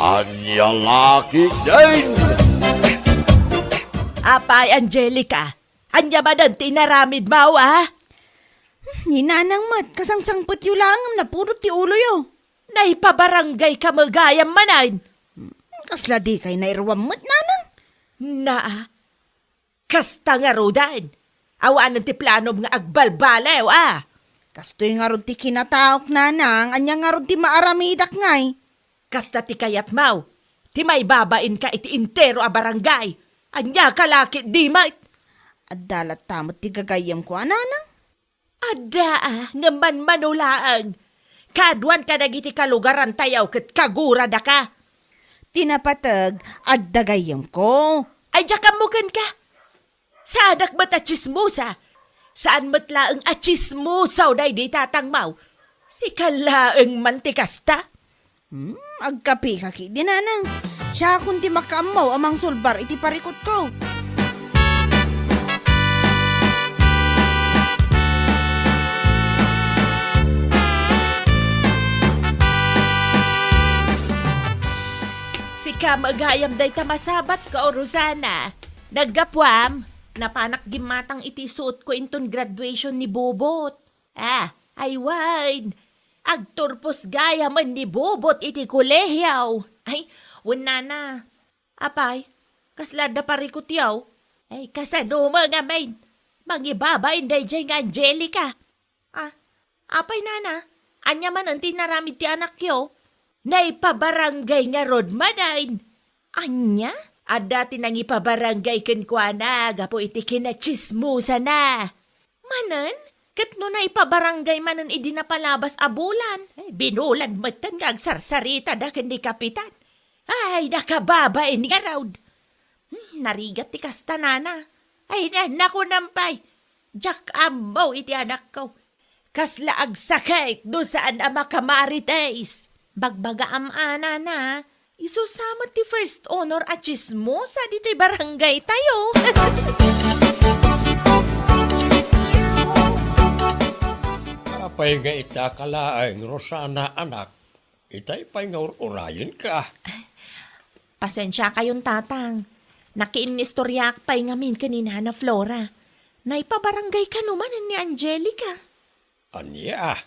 Anyang laki din! Apay, Angelica, anya ba ng tinaramid mo, ah? Ni nanang mat, kasangsangpot yu lang na puro ti ulo yo. Naipabarangay ka magayam manayn. Kasla di kay nairwam mat nanang. Na, kasta nga rodan. Awaan ng ti plano nga agbalbalew, ah. Kastoy nga ron ti kinataok nanang, anya nga ron ti maaramidak ngay. Kasta ti kayat mau. Ti may babain ka iti intero a barangay. Anya kalakit di mait. At dalat tamot ti gagayam ko, nanang. Ada, ngaman manulaan. Kadwan ka nagiti kalugaran tayaw ket kagura da ka. Tinapatag at dagayam ko. Ay, jakamukan ka. Sadak ba't achismosa? Saan matlaang achismosaw day di tatangmaw? Si kalaang mantikasta? Agkapi kaki di nanang. Siya kundi makaamaw amang sulbar iti parikot ko. Si ka magayam day tamasabat ka o Rosana. Naggapwam, napanak gimatang iti suot ko inton graduation ni Bobot. Ay wine. Agturpos gaya man ni Bobot iti kolehyaw. Ay, wala na. Apay, kaslada parikot yaw. Ay, kasano mga main. Mangibabain day jay nga Angelica. Apay nana, anya man ang tinaramid ti anak yo. Naipabarangay nga rod madain. Anya? At dati nang ipabarangay kenkwana, gapo iti kinachismusa na. Manan? Kat no naipabarangay manan idi napalabas abulan. Binulan matan nga agsarsarita da kendi kapitan. Ay, nakababain nga raud. Narigat ti kasta nana. Ay, naku nampay. Jak amaw iti anak ko. Kasla agsakay do saan ama kamarites. Bagbaga amana na, isusamat ti first honor at chismosa dito'y barangay tayo. Apay nga itakalaang Rosana anak, itay pa'y nga urayin ka. Pasensya kayong tatang. Nakiinistoryak pa'y ngamin kanina na Flora. Naipabarangay ka naman ni Angelica. Anya,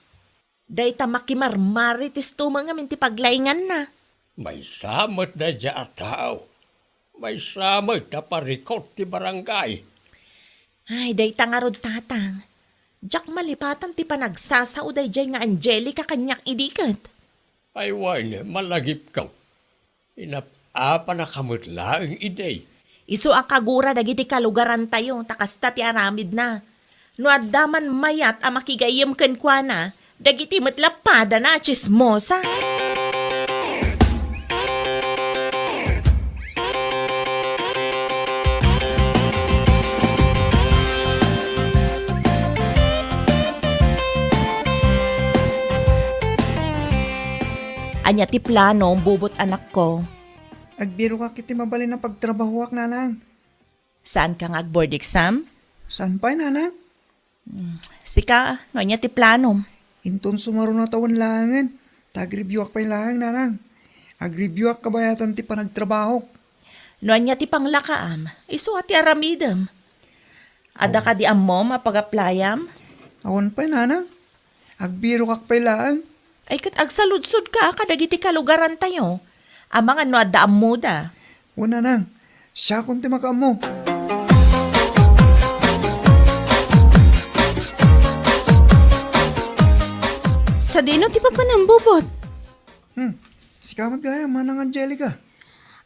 Day tamakimarmaritis tumang ngamin ti paglaingan na. may samot na dya tao. May samot na parikot ti barangay. Ay, day tangarod tatang. Jak malipatan ti panagsasao day jay nga Angelica kanyak idikat. Ay wan, malagip ka. Inapa na kamutla ang iday. Isu ang kagura dagiti kalugaran tayo, takasta ti aramid na. No addaman mayat a makigayam kenkwana, dagiti matlapada na chismosa. Anya ti plano, bubot anak ko. Agbiro ka kiti mabalin na pagtrabahuak, nanang. Saan kang ag-board exam? Saan pa, nanang? Sika, no anya ti plano. Inton sumaro na tawan langan. Tag-reviewak pa lang, nanang. Ag-reviewak kabayatan ti panagtrabaho. No anya ti panglakaam, isu ati aramidam. Ada ka di ammo mapag-applyam? Awan pa, nanang. Agbiro kak pa lang. Ay kat agsaludsod ka, kadagiti kalugaran tayo. Amang ano adda ammo da. Wana nang. Siya kung ti makaamo. Sa dino ti papanambubot. Sikamat gaya, manang Angelica.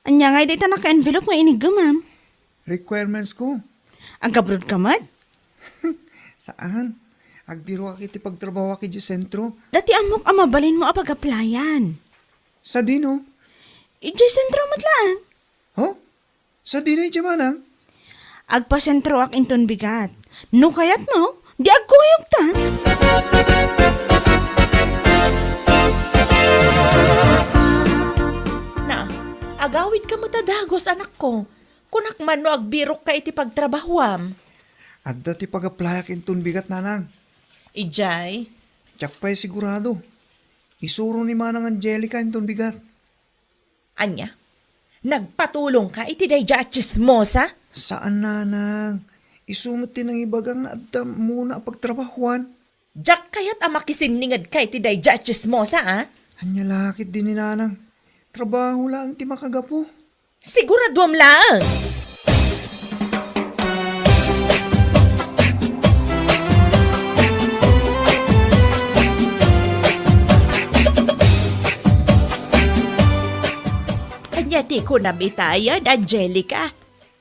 Anya ngay day ta naka-envelope nga iniga, ma'am. Requirements ko. Ang kabrod ka mat? Saan? Agbiro ka kiti pagtrabaho ki Diyos sentro. Dati amok amabalin mo apag-applyan. Sa dino? Ijay sentro matlaan. Ho? Sa dino iti manang? Agpasentro ak inton bigat. No kayat mo, di agkuyog ta. Na, agawid ka matadagos anak ko. Kunak man no agbirok ka iti pagtrabahuam. Adda ti pag-apply inton bigat, nanang. Ijay, Tsak pa'y sigurado. Isuro ni manang Angelica inton bigat. Anya, nagpatulong ka iti dayja at chismosa? Saan nanang? Isumot din ang ibagang adda muna pagtrabahuan. Jak kayat amakisiningad ka iti dayja at chismosa, ah? Anya lakit din ni nanang. Trabaho lang ti makagapo. Siguraduam lang. Anya ti ko nabitayan, Angelica.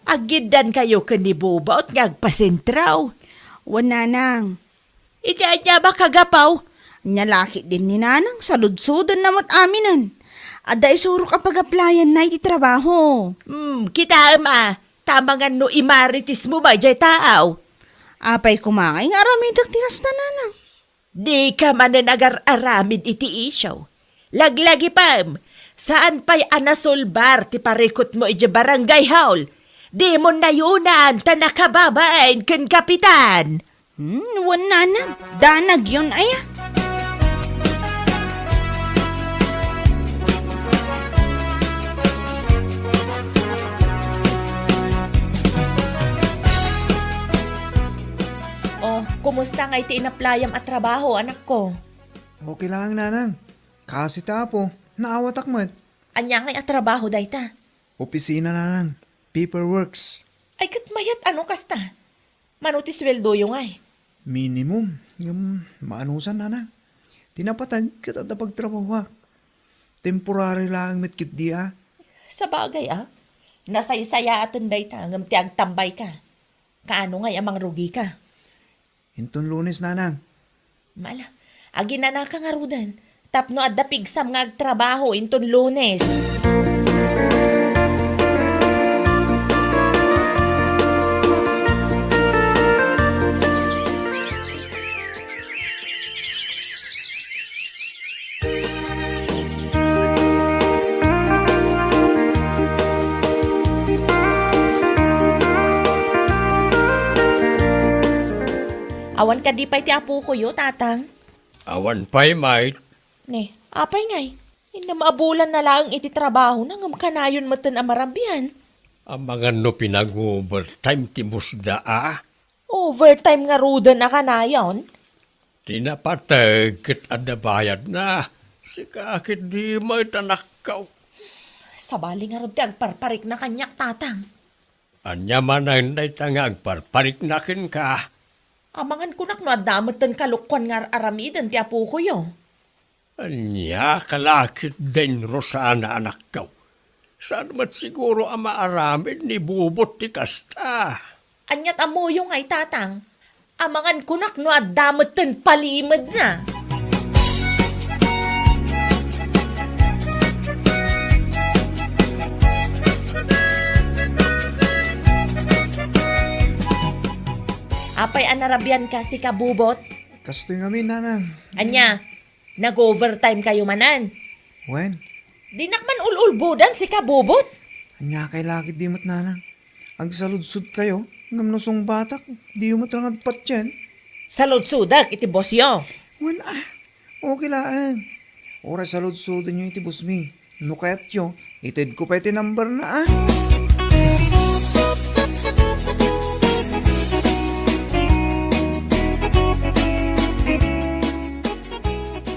Agidan kayo kanibubot ngagpasentraw. Wan nanang. Iti anya ba kagapaw? Nyalaki din ni nanang saludsudan namot aminan. Ada isurok ang pag-applyan na iti trabaho. Kita ama. Tamangan no imaritis mo ba jay taaw? Apay kumangay nga aramid tikas na nanang. Di ka man na nagar-aramid iti isyaw. Laglagi pam. Saan pa'y anasolbar ti parikot mo iti barangay hall? Di mo na yunan ta nakababain ken kapitan. Wan nanang. Danag yun aya. Oh, kumusta nga iti inaplayam at trabaho, anak ko? Okay lang nanang. Kasi tapo, naawatak mo. Anya nga at trabaho dayta. Opisina nanang. Paperworks. Ay katmayat ano kasta? Manuti sweldo yung ay. Minimum. Yung maanusan nanang. Tinapatag kita na pagtrabaho. Temporary lang mitkit di ah. Sa bagay nasaysaya atan dayta ngam ti agtambay ka. Kaano nga amang rugi ka? Inton Lunes nanang. Mala, agi na ka nga rudan. Tapno adda pigsam nga agtrabaho inton Lunes. Awan ka di pa'y ti apo ko yo, tatang. Awan pa'y mate. Ne, apay ngay. Inamaabulan na lang iti trabaho na ngam kanayon matan amarambian. Ang mga no pinag-overtime ti musda Overtime nga rudan na kanayon. Tinapatag kit adabayad na. Sikakit di mo itanakaw. Sabali nga rod ti agparparik na kanyak, tatang. Anya man ang naitangag parparik nakin ka. Amangan kunak no adamatan kalukwan nga aramidan ti apo ko yo. Anya kalakit din Rosana anak kaw. Saan mat siguro ang maaramid ni bubot ti kasta. Anyat amoyo ngay, tatang. Amangan kunak no adamatan palimad na. Apay anarabian ka si kabubot. Kastoy ngamin nanang. Anya, nag-overtime kayo manan. Wen? Di nakman ululbodan si kabubot. Anya kay lakit di mat nanang. Ang saludsud kayo. Ngam nosong batak. Di yung matrangad pat yan. Saludsudak iti bosyo. Wen okay lang. Ora saludsudan nyo iti busmi. No kayat yo. Itid ko pa iti number na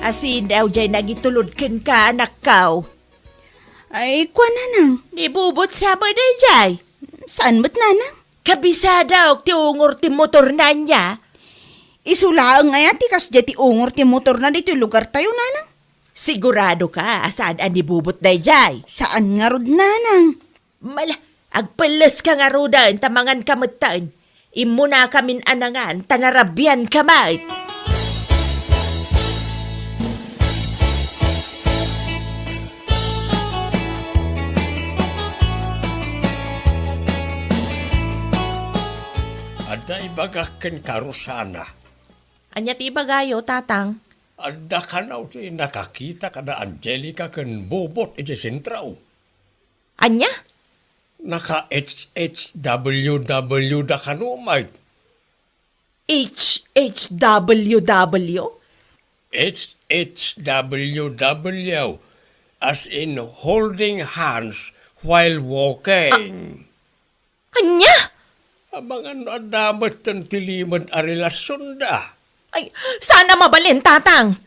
Asin daw jay nagitulod ka anak kaw. Ay, kwa nanang. Di bubot sa mo day jay. Saan ba't nanang? Kabisada og ti ungor ti motor na niya. Isulaang nga yan, tikas ti ungor ti motor na dito lugar tayo nanang. Sigurado ka asaan ani bubot day jay. Saan nga rod nanang? Mala, agpalas ka nga rudan tamangan kamutan. Imo na kamin anangan tanarabian kamay. Ada ibagakin ka Rosana. Anya ti bagayo, tatang. Ada ka na uti nakakita ka na Angelica kan bubot iti sentraw. Anya? Naka HHWW da ka no, mate. HHWW? HHWW. as in holding hands while walking. Anya? Ang mga nadamat ng tilimod a relasyon da. Ay, sana mabalin, tatang.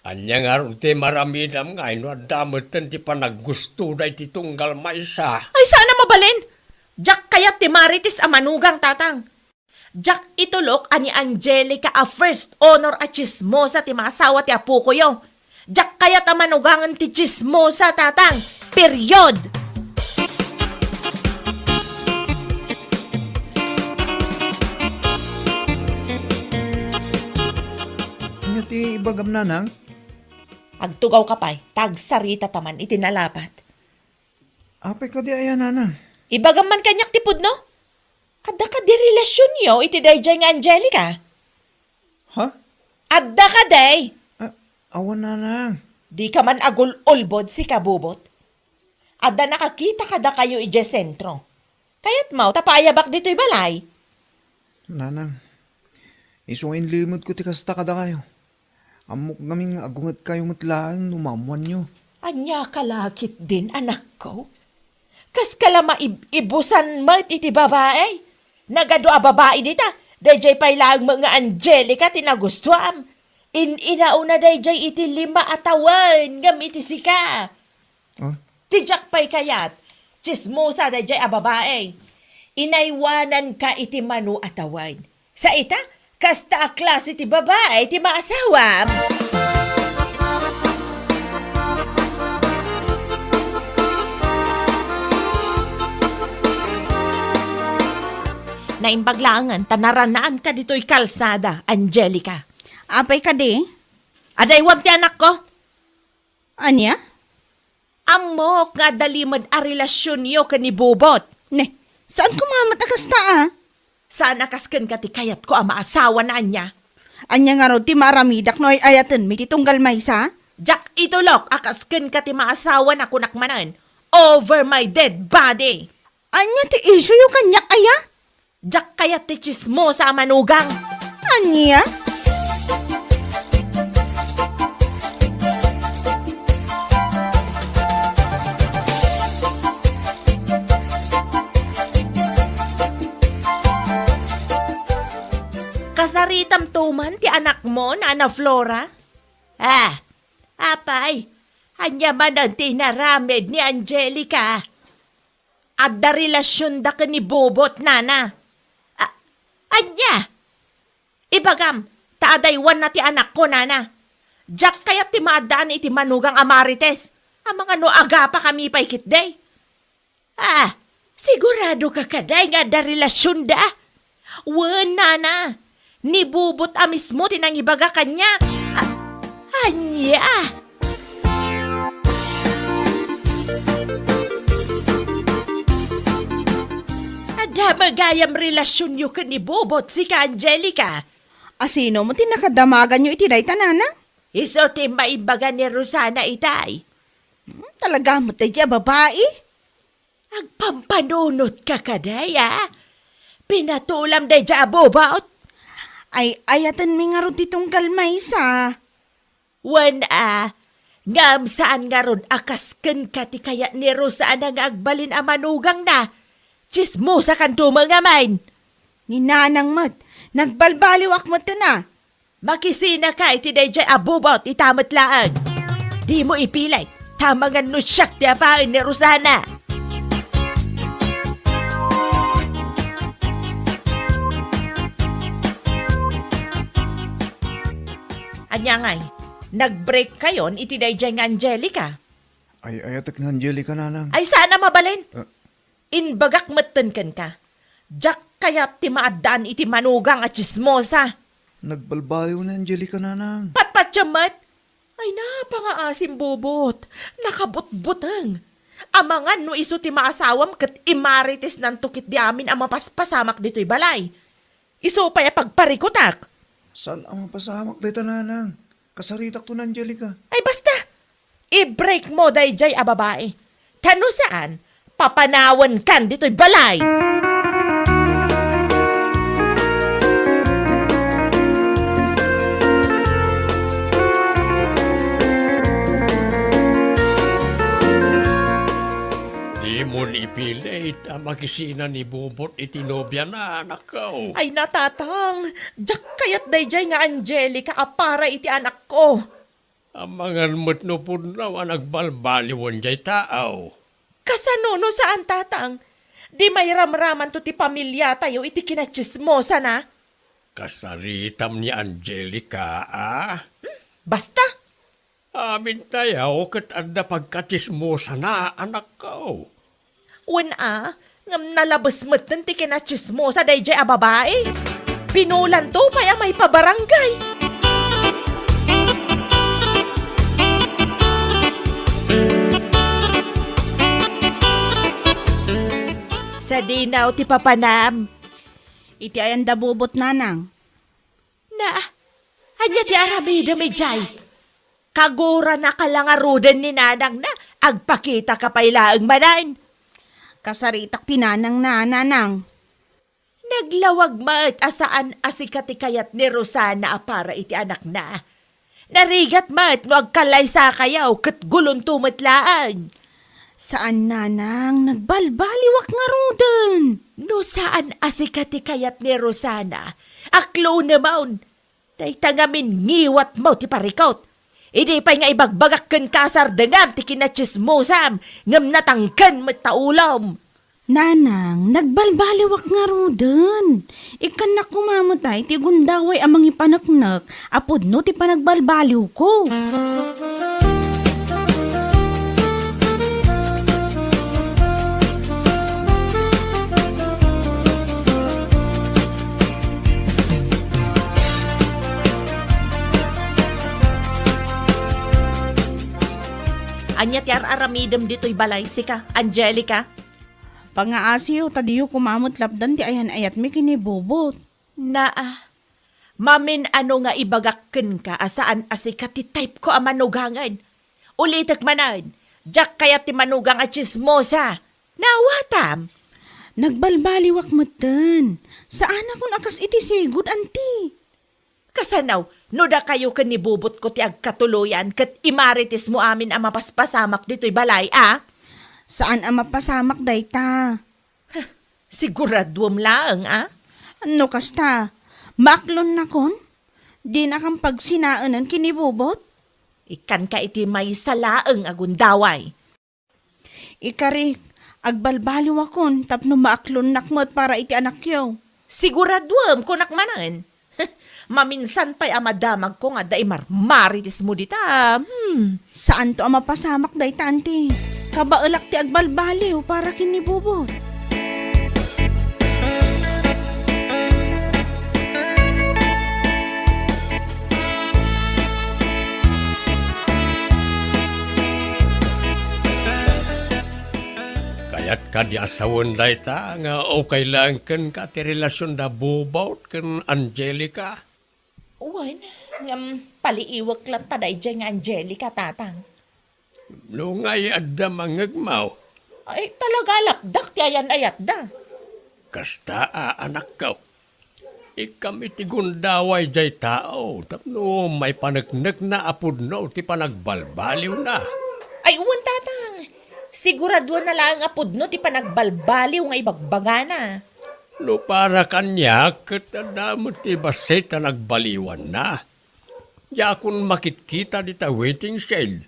Anya nga rin ti maramidam nga, nadamat ng ti panaggusto da iti tunggal maysa. Ay, sana mabalin. Jack kayat ti Marites a manugang, tatang. Jack itulok ani Angelica a first honor a chismosa ti maasawa ti apo ko yo. Jack kayat a manugangan ti chismosa, tatang. Period. Anya ti ibagam nanang? Agtugaw ka pa'y, tagsarita taman itinalapat. Apay ka di ayan nanang. Ibagam man kanyak tipod, no? Adda ka di relasyon yo, iti dayjay nga Angelica. Ha? Adda ka day. Awan nanang. Di ka man agul-ulbod si kabubot. Adda nakakita ka da kayo ije sentro. Kaya't mau, tapayabak dito'y balay. Nanang, isuwain limod ko ti kasta kada kayo. Amok namin nga agungat kayo matlaang numamuan nyo. Anya kalakit din, anak ko. Kas kala maibusan mo iti babae. Nagado a babae dita. Dayjay pa'y lang mga Angelica tinagustuam. Inauna dayjay iti 5 atawan ngam iti sika. Oh? Tijak pa'y kayat. Chismosa dayjay a babae. Inaywanan ka iti manu atawan. Sa ita, kasta a klase ti babae ti maasawam. Naimbaglangan, tanaranaan ka dito'y kalsada, Angelica. Apay ka di? Aday wam ti anak ko. Anya? Amok nga dalimad a relasyon yo kani Bubot. Ne, saan kumamat akasta Sana kasken ka ti kayat ko ang maasawa na anya. Anya nga ro ti maramidak no ay ayatan mi ti tunggal maysa? Jack itulok akasken ka ti maasawa na kunakmanan. Over my dead body. Anya ti issue yung kanyak aya? Jack kayat ti chismo sa manugang. Anya? Kasaritam tuman ti anak mo na Ana Flora? Apay, anya man ang tinaramid ni Angelica. At da relasyon da ka ni Bobot, nana. Anya? Ibagam, taadaywan na ti anak ko, nana. Jack kaya ti maadaan iti manugang amarites. Ang mga no aga pa kami pa'y kitday. Sigurado ka kaday nga da relasyon da. Wan, nana. Ni Bubot a mismo tinang ibaga kanya. Anya? Ada magayam relasyon yu ka ni Bubot si ka Angelica. Asino mo tinakadamagan nyo itiday tanana? Iso ti maibaga ni Rosana itay. Talaga mo tayo dya babae? Agpampanunot ka kaday, Pinatulam day dya Bubot. Ay ayatan mi nga ro ti tunggal maysa. Wan ngam saan nga ron akasken ka ti kaya ni Rosana nga agbalin a manugang na. Chismosa kan tumangaman. Ni nanang mat, nagbalbaliwak mo na. Makisina ka iti dayjay abubot itamat laang. Di mo ipilay, tamangan no siyak ti apain ni Rosana. Anya ngay, nag-break kayon iti dayjay nga Angelica. Ay ayatak na Angelica nanang. Ay sana mabalin. Inbagak matenken ka. Jack kayat ti maadaan iti manugang at chismosa. Nagbalbayo na Angelica nanang. Patpatyamat. Ay napangaasim Bubot. Nakabutbutang. Amangan no iso ti maasawam kat imarites nan tukit di amin ang mapaspasamak dito'y balay. Iso pa'y pagparikutak. Saan ang mapasamak dito nanang? Kasaritak to na Angelica. Ay basta, i-break mo dayjay a babae. Tano saan, papanawan kan dito'y balay. Amon ipilit, makisina ni Bobot itinobya na anak ko. Ay natatang, jak kayat dayjay nga Angelica para iti anak ko. Amangan mo't no po na nagbalbaliwan jay tao. Kasano no saan tatang? Di may ramraman to ti pamilya tayo iti kinachismosa na. Kasaritam ni Angelica, Basta, Amin tayo kat anda pagkatismosa na anak ko. ngam nalabas mo't ti kinachismosa dayjay a babae. Pinulan to paya may pabarangay. Sa dinaw ti papanam. Iti ayan da bobot nanang. Na, anya ti aramida may jay. Kagura na kalangarudan ni nanang na agpakita ka pailaang manan. Kasaritak tinanang na nanang. Naglawag ma't asaan asikati kayat ni Rosana para iti anak na. Narigat ma't no agkalay sa kayaw kat gulon tumatlaan. Saan nanang nagbalbaliwak nga rudan? No saan asikati kayat ni Rosana, aklo na maun. Day tangamin ngiwat mo ti parikot. Idi pa'y nga ibagbagak ken kasar dengam ti kinachismosam, ngam natangkan mataulam. Nanang, nagbalbaliwak nga rudan. Ikan na kumamatay, ti gundaway amang ipanaknak, apod no ti panagbalbaliw ko. Anya ti aramidem dito'y balay sika, Angelica. Pangaasiyo, tadiyo kumamot lapdan ti ayan ayat mi kinibobot. Mamin ano nga ibagakken ka asaan asika ti type ko a manugangan. Ulitek manan, jak kaya ti manugang at chismosa. Nawatam. Nagbalbaliwak matan. Saan akong akas iti sigod, anti? Kasanaw, no da kayo kanibubot ko ti agkatuluyan kat imaritis mo amin ang mapaspasamak dito'y balay, Saan ang mapasamak dayta? Siguraduam lang, Ano kasta? Maklon na kon? Di na kang pagsinaanan kinibubot? Ikan ka iti may salaang agundaway. Ikarik, agbalbaliw akon tapno maaklon nakmot para iti anak yo. Siguraduam kunak manan. Maminsan pa'y amadamag ko nga dahi maritis mo dita. Saan to ang mapasamak dayta, anti? Kabaelak ti agbalbaliw para kinibubot. Kaya't ka di asawan dayta nga okay lang ken ka ti relasyon da Bobot ken Angelica. Uwan, paliiwag lang taday dyan nga Angelica, tatang. Lungay adda mangagmaw. Ay, talaga lapdak ti ayan ayat da. Kasta anak ko. Ikam iti gundaway jay tao. Tapno may panagnak na apod no ti panagbalbaliw na. Ay, uwan, tatang. Sigurado na lang apod no ti panagbalbaliw nga ibagbagana. No para kanya, katadamot ti baset na nagbaliwan na. Ya kung makitkita dita waiting shed,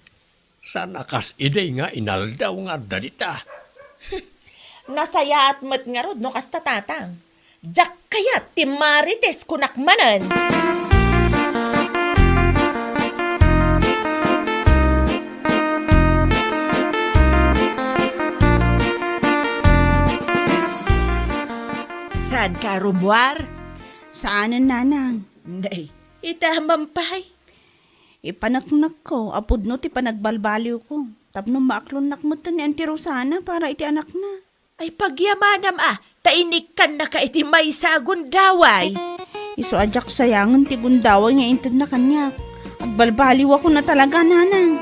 sa nakas iday nga inaldaw nga dalita. Nasaya at mat nga rod no kasta tatang. Jak kayat ti marites kunakmanan. Saan ka, rumwar? Saanan nanang? Nay, itamampay. Ipanaknak ko, apod no ti panagbalbaliw ko. Tapno maaklon nakmutan ni Auntie Rosana para iti anak na. Ay pagyamanam tainik kan na ka iti may sagundaway. Iso adyak sayangan ti gundaway nga inted na kanyak. Agbalbaliw ako na talaga, nanang.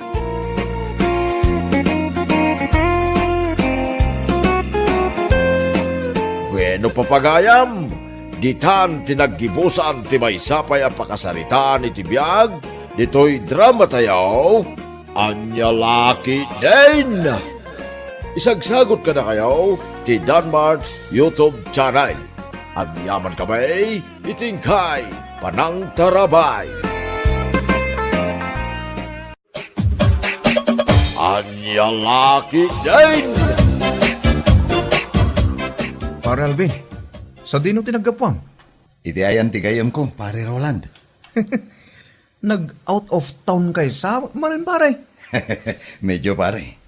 Bueno papagayam, ditan tinaggibusan ti may sapay ang pakasaritaan iti biyag, dito'y drama tayaw, anya laki din. Isagsagot ka na kayo ti Danmarks YouTube channel. Agyaman kami, itingkay, panang tarabay. Anyalaki din! Pare Alvin, sa dino tinagapwam? Iti ayan tigayam ko, pare Roland. Nag-out of town kay sa marin pare. Medyo pare.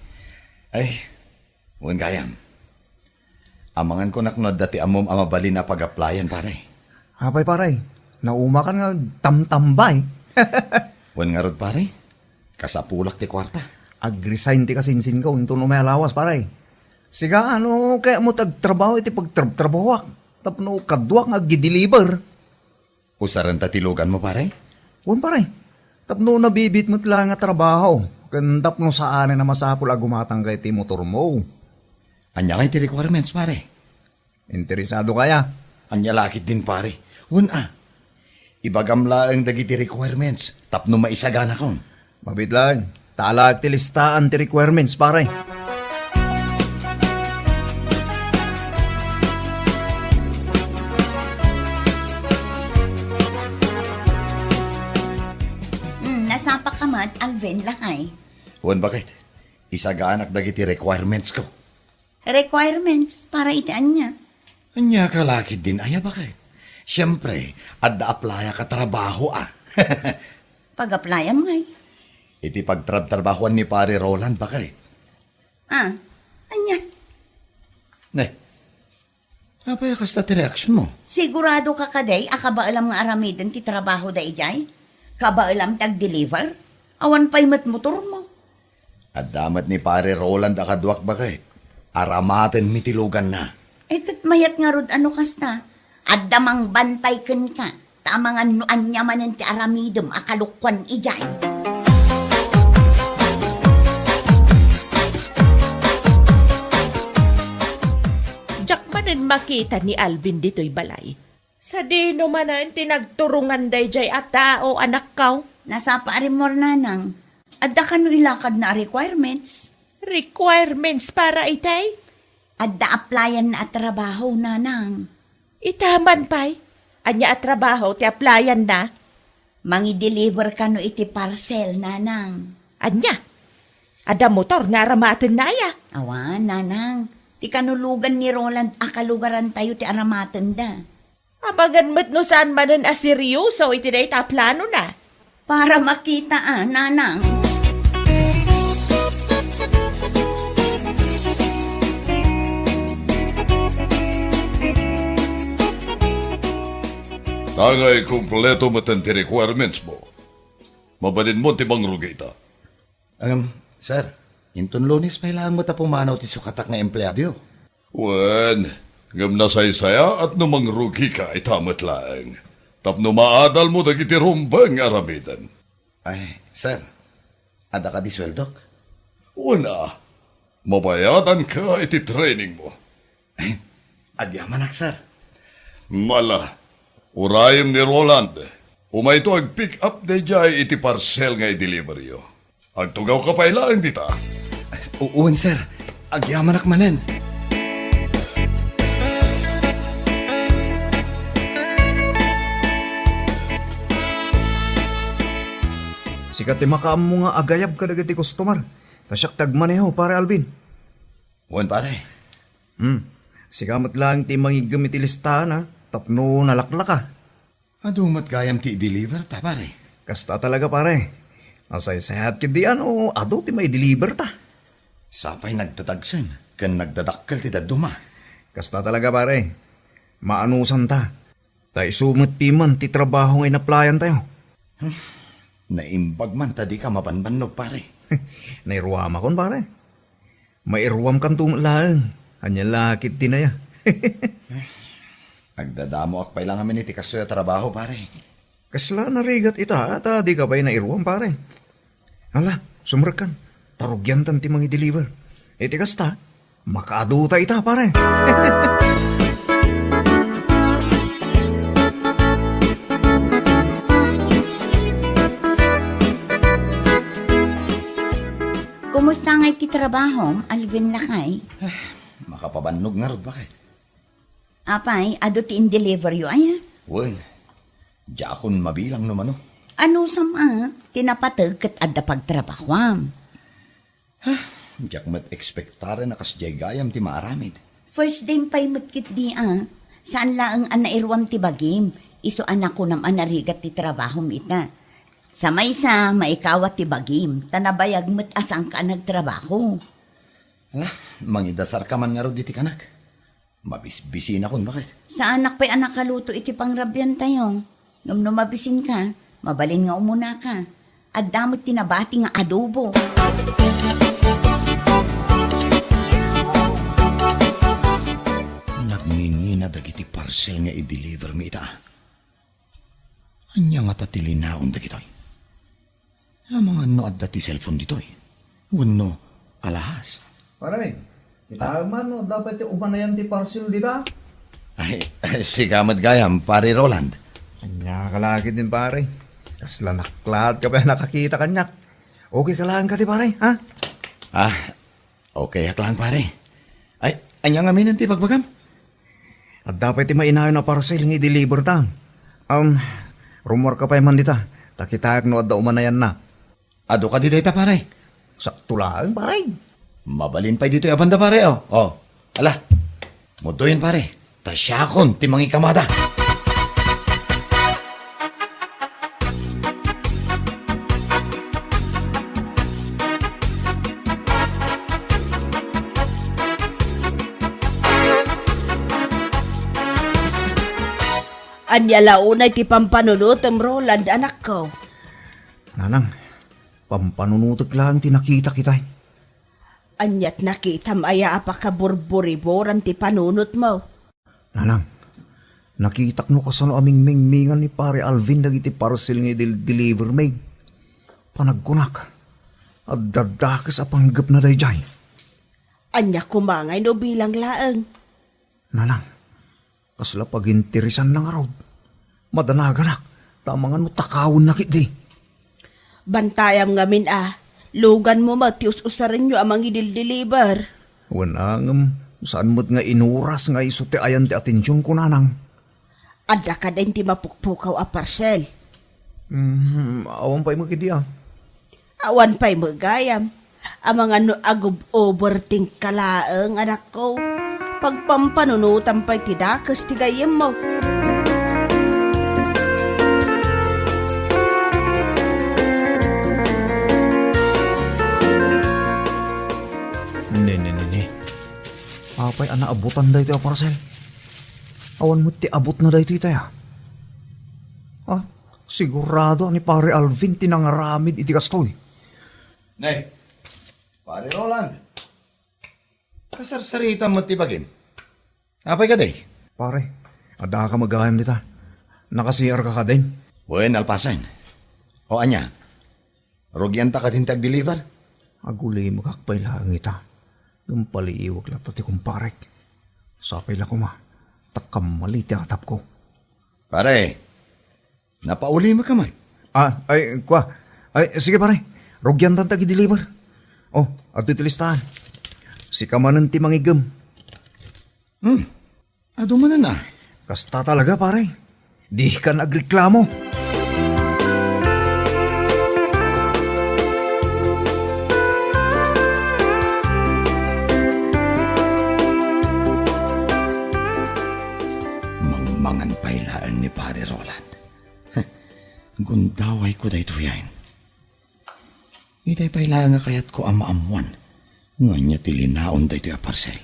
Ay, huwag gayam. Amangan ko naknod dati amom amabali na pag-applyan pare. Hapay pare, nauma ka nga tamtambay. Huwag nga rod pare. Kasapulak ti kwarta. Ag-resign ti kasinsin ko, into no may alawas pare. Siga ano, kaya mo tagtrabaho iti pagtrabawak. Tapno kadwak nga gideliver. Usaran tatilugan mo pare? Huwag pare, tapno nabibit mo tila nga trabaho. Kandap no saan na masapul agumatang kay ti motor mo. Anya kay ti requirements pare. Interesado kaya? Anya lakit din pare. Una, ibagamla ang dagiti requirements. Tapno maisagana kon. Mabit lang, talag ti listaan ti requirements pare. Nasapak ka mat, Alvin, lakay. Huwag bakit? Isagaanak dagiti requirements ko. Requirements para itaan niya. Anya ka lakit din aya bakit? Siyempre, adda aplaya ka trabaho ah. Pag-applyan mo ngay. Iti pagtrabahuan ni pare Roland bakit? Anya. Ne, napaya kas na ti reaction mo? Sigurado ka kaday, akaba alam nga aramidan ti trabaho da ijay? Kaba alam tag-deliver? Awan pa'y motor mo. At damat ni pare Roland akadwak bakit? Aramaten mitilugan na. Kat mayat nga rod ano kasta. At damang bantay ken ka. Tamang anuan niya manan ti aramidom akalukwan ijay. Diyak manan makita ni Alvin dito'y balay. Sa dino manan tinagturungan day jay at tao anak kaw. Nasa paarim mo nanang. Adda ka no ilakad na requirements. Requirements para itay? Adda applyan na at trabaho nanang. Itaman pa'y. Anya at trabaho ti applyan na. Mangi-deliver ka no iti parcel nanang. Anya? Ada motor nga aramaten na ya. Awan, nanang. Ti kanulugan ni Roland akalugaran tayo ti aramaten da. Abagan mo't no saan manan aseryoso iti day ta plano na. Para makita nanang. Tangay kumpleto matan ti requirements mo. Mabalin mo ti bang rugita. Sir, inton lunis pa ilang mo ta pumanaw ti sukatak nga empleyado. Wen, ngam nasaysaya at numang rugi ka itamat lang. Tapno maadal mo dagiti rumbang aramidan. Ay, sir, ada ka di sweldok? Una, mabayadan ka iti training mo. Agyaman sir. Mala, urayim ni Roland. Umay ito ag-pick up de jay iti parcel nga i-deliver yo. Agtugaw ka pa ilaan dita. Uwan sir, agyaman manen. Sikat ti makaam mo nga agayab ka dagiti customer. Tasyak tagmaneho pare Alvin. Uwan pare. Sigamat lang ti mangigam iti listahan ha. Tapno nalaklak ka. Adumat gayam ti i-deliver ta pare. Kasta talaga pare. Asay-sayat kidian o ado ti may deliver ta. Sapay nagtatagsan, kan nagdadakkel ti daduma. Kasta talaga pare. Maanusan ta. Ta isumot piman ti trabaho ngay naplayan tayo. Naimbag man, tadi ka mabanbannog pare. Nairuwam akon pare. Mairuwam kan tumulaang. Anya lakit din na ya. Agdadamo ak pa ilang amin iti kastoy trabaho pare. Kasla narigat ita at di ka ba'y nairuwam pare. Hala, sumrakan. Tarugyan tan ti mga deliver. Iti kasta, makaduta ita pare. Kamusta nga iti trabaho, Alvin Lakay? Makapabannog nga rod, bakit? Apay, ado ti in-deliver yu ay. Wen, di akon mabilang no mano. Ano sama, tinapatag kat adda pagtrabahwam. Di ako mat-expectare na kasjay gayam ti maaramid. First day pa'y matkit di Saan laang anairwam ti bagim? Iso anak ko nam anarigat ti trabahom ita. Sa maysa, maikawat ti bagim. Tanabayag mat asang ka nagtrabaho. Ala, mangidasar ka man nga rod iti kanak. Mabisbisi na kon, bakit? Sa anak pa'y anak kaluto iti pangrabyan tayo. Ngam no mabisin ka, mabalin nga umuna ka. At damot tinabati nga adobo. Nagngingina dagiti parcel nga i-deliver mi ita. Anya nga tatilinaon dagitoy. Mga no at dati cellphone ditoy. Wano, alahas. Pare, kita man, no, dapat yung umanayan ti parcel, di ba? Ay, sigamad gayam, pare Roland. Kanya ka lagi din, pare. Kasla naklat ka pa nakakita kanyak. Okay ka lang ka, ti pare, ha? Okay lang pare. Ay, anya nga minan ti pagbagam? At dapat ti mainayon na parcel nga i-deliver ta. Rumor ka pa man dita. Takitayak no adda umanayan na. Ado ka di data pare. Sakto lang, pare. Mabalin pa dito yung abanda pare, oh. Oh, ala, mudoyin pare. Tasyakon, timang ikamada. Anya launay ti pampanunutom, Roland, anak ko. Nanang, pampanunutok lang tinakita kita. Anyat nakita maya apakaburburiboran ti panunot mo. Nanang, nakitak no kasano aming mingmingan ni pare Alvin dagiti parcel nga deliver may. Panagkunak. At dadakas apanggap na dayjay. Anya kumangay no bilang laeng. Nanang, kasla pag-interesan lang araw. Madanaganak, tamangan mo takawon na kiti. Bantayam ngamin lugan mo matius usarin nyo amang idil-deliver. Wanang, saan mo't nga inuras nga iso ti ayan ti atensyon ko, nanang. Adda ka din ti mapukpukaw a parcel. Awan pa'y magkiti Awan pa'y magayam. Amang ano agub-overthink kalaeng, anak ko. Pagpampanunutan pa'y tidakas ti gayem mo. Ne. Apay anaabutan da ito parcel. Awan mo ti abot na da ito itaya. Sigurado ni pare Alvin tinangaramid iti kastoy. Nay, pare Roland. Kasarsarita mo ti bagim. Apay ka day? Pare, ada ka magayam dita. Nakasiyar ka din. Buen alpasan. O anya, rogyan ta ka din tag-deliver? Agulay mo kakpay lang ita. Gumpaliiwag lang tati kong parek. Sapay lang ko takam mali ti atap ko. Pare, napauli mo kamay. Sige pare. Rogyan tan tagi-deliver. At ito listahan. Si kamanan ti mangigam. Ado man na. Kasta talaga pare. Di ka nagreklamo. Mangmangan pailaan ni pare Roland. Gundaway ko dahito yan. Itay pailaan nga kayat ko amaamuan. Nga niya tilinaon dahito yung parcel.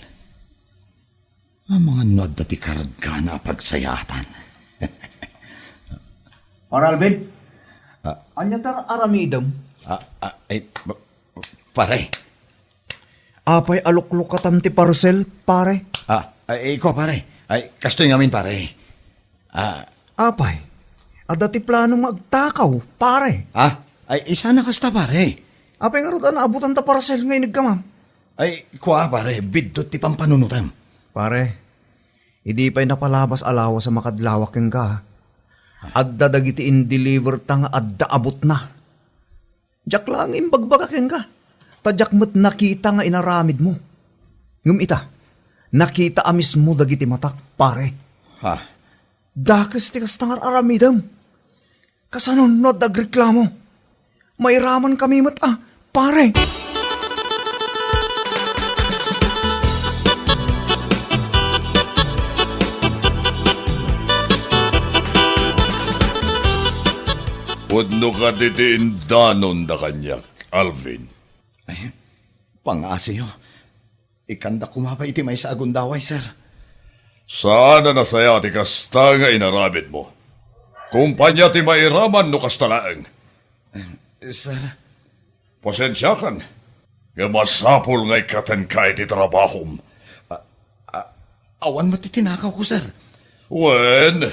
Ang mga nod dati karagana pagsayatan. Para Alvin? Anya tar aramidam? Pare. Apay aluklok katam ti parcel, pare. Ikaw pare. Ay, kastoy ngamin pare. Apay, adati plano magtakaw, pare. Ay, isa na kasta pare. Apay nga rin naabutan ta parcel ngayon nagkamam. Ay, kuha pare, bidot ti pampanunutam. Pare, hindi pa'y napalabas alawa sa makadlawak yung ka. Adda dagiti in-deliver ta nga adda abot na. Diyak lang imbagbagak yung ka. Tadyak mo't nakita nga inaramid mo. Ngum ita, nakita amis mo dagiti matak, pare. Ha? Dakas ti kastangar aramidam. Kasanon no dagreklamo. Mairaman kami mat pare. Pudno ka ditiin danon da kanyak, Alvin. Ay, pangasiyo. Ikanda kumapa iti may sa agundaway, sir. Sana nasaya ti kasta nga inarabit mo. Kumpanya ti mairaman no kastalaang. Sir, Pasensya kan. Nga masapul nga ikatan ka iti trabahom. awan mo ti tinakaw ko, sir. Wen,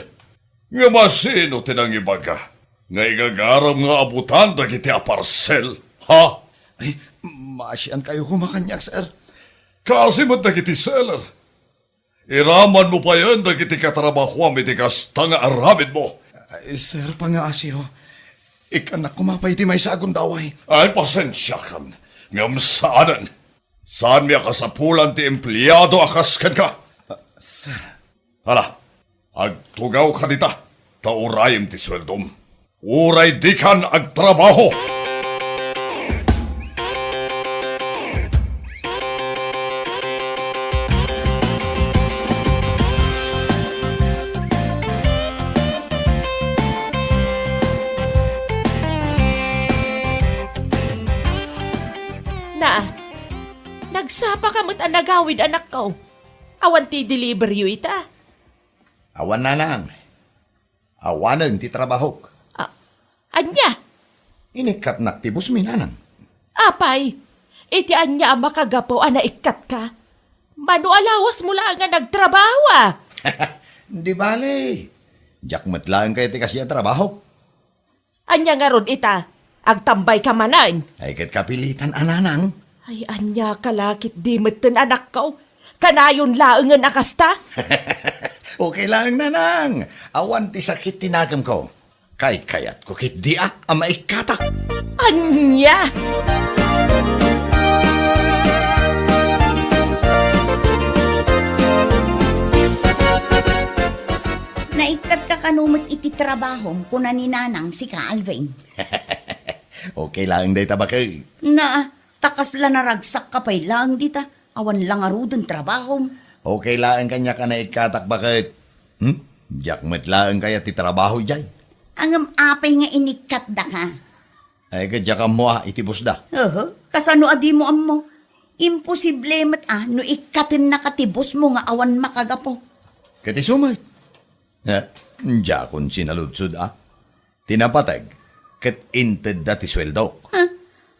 nga masino tinang ibaga. Nga igagaram nga abutan dagiti aparsel, ha? Ay, maasyan kayo kumakanyak, sir. Kasi mo dagiti seller. Iraman mo pa yan dagiti katrabahuam iti kasta nga arabid mo. Ay, sir, pangasiyo. Ikanak kumapay iti may sa agundaway. Ay, pasensya kan. Ngam saanan. Saan miya kasapulan ti empleyado akaskan ka? Sir, Hala, agtugaw ka dita. Taurayim ti sweldom. Uray di kan agtrabaho. Na, nagsapa ka mo't anagawid anak ko. Awan ti deliver yu ita. awan na nang. Awanan ti trabahok. Anya, Inikat na ti busminanan. apay, iti anya ang makagapo ikat ka. Mano alawas mo lang nga nagtrabaho Di bale. Diyak matlaan kayo ti kasi ang trabaho. Anya nga ron ita, agtambay ka manan. Ay kat kapilitan ananang. Ay, anya kalakit di meten anak ko. Kanayon laengan akasta. Okay lang nanang. Awan ti sakit tinagam ko. Kay kayat ko kit di ang maikatak. Anya! Naikat ka kanumot iti trabahom kuna ni nanang si ka Alvin. Okay lang day tabakay. Na, takas la naragsak ka pa'y lang dita. Awan lang arudon trabahom. Okay lang kanya ka na ikatak bakit? Diyak matlaan kaya ti trabaho jay. Angam apay nga inikat da ka. Ay kadya ka mo itibus da. Kasano adi mo ammo. Imposible mat no ikatin na katibos mo nga awan makagapo. Kati sumay. Diya kun sinaludsud Tinapatag. Kat inted da ti sweldo.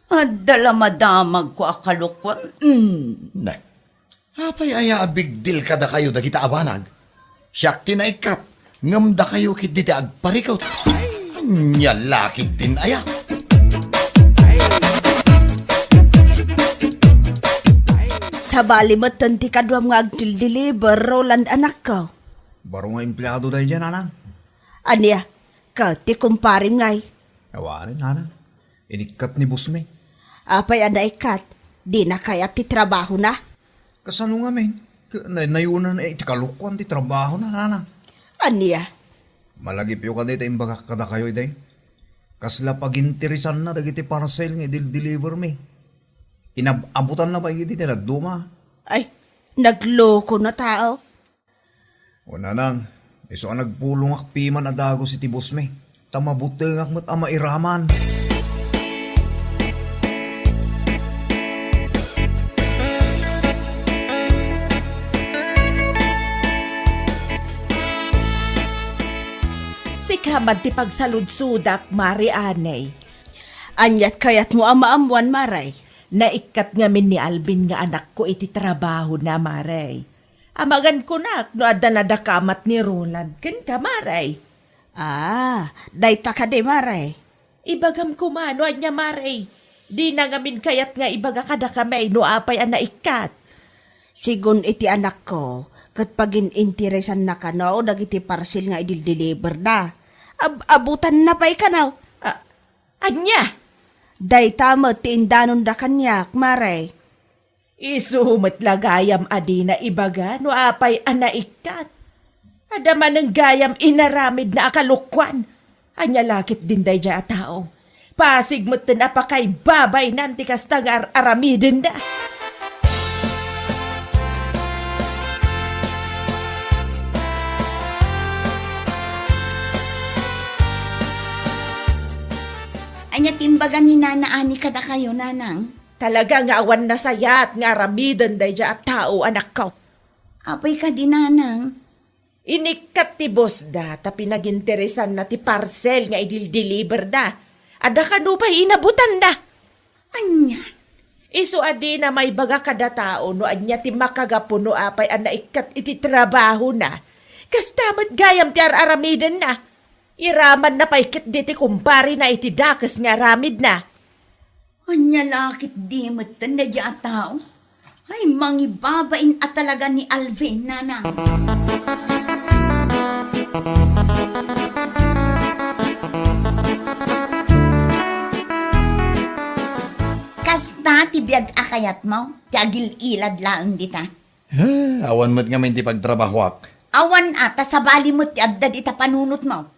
Adala madamag ko akalukwan. Nay. Apay aya a big deal kada kayo da kita abanag. Siyak tinaikat. Ngam da kayo kit diti agparikaw. Nyalakit din aya. Sa bali mo tanti kadwam nga agdil-deliver, Roland anak ko. Baro nga empleyado dahil dyan, anang. Anya, ka ti kumparin ngay. Awanin, anang. Inikat ni Busme. Apay anaikat, di na kaya ti trabaho na. Kasano nga, men? Nayunan ti kalukwan ti trabaho na, anang. Anya, Malagip yung kadita imbaga kada kayo, day. Kasla pag-interesan na dagiti parcel nga deliver me. Inabutan na ba yung diti nagduma? ay, nagloko na tao. O nanang, iso ang nagpulong akpiman na dago si tibos me. Tamabuteng akmat ama iraman. Sikaman ti pagsaludsudak, Mari Anay. Anyat kayat mo amaamuan, Maray. Naikat ngamin ni Alvin nga anak ko iti trabaho na, Maray. Amagan ko na, no adda nadakamat ni Roland. Ken ka, Maray. Dayta ka de, Maray. Ibagam ko mano anya, Maray. Di na ngamin kayat nga ibaga kada kamay no apay ang naikat. Sigun iti anak ko, kat pagin interesan na ka no, dagiti parcel nga idil-deliver na. Abutan na pa'y ka no. Anya? Day tama tindanon da kanyak, Mare. Isumat lagayam adi na ibaga no apay anaikat. Adaman ng gayam inaramid na akalukwan. Anya lakit din day dya tao. Pasig mo't na pa kay babay nanti kastagar aramidin na. Anya timbagan ni nanaani kada kayo, nanang. Talaga nga awan na sayat nga aramidin day dya tao anak ko. Apay ka di, nanang. Inikat ti boss da, ta pinaginteresan na ti parcel nga idil-deliver da. Ada ka no pa inabutan da. Anya. Isu adi na may baga kada tao no anya ti makagapuno apay an naikat iti trabaho na. Kastamat gayam ti aramidan na. Iraman na paikit di ti kumpari na iti dakas nga aramid na. Anya lakit di matan na di tao. Ay, mangibabain at talaga ni Alvin, nanang. Kasta tibiyag akayat mo, tiyagil ilad laang dita. Awan mo't nga may di pagtrabahoak. Awan ata sa bali mo ti adda dita panunot mo.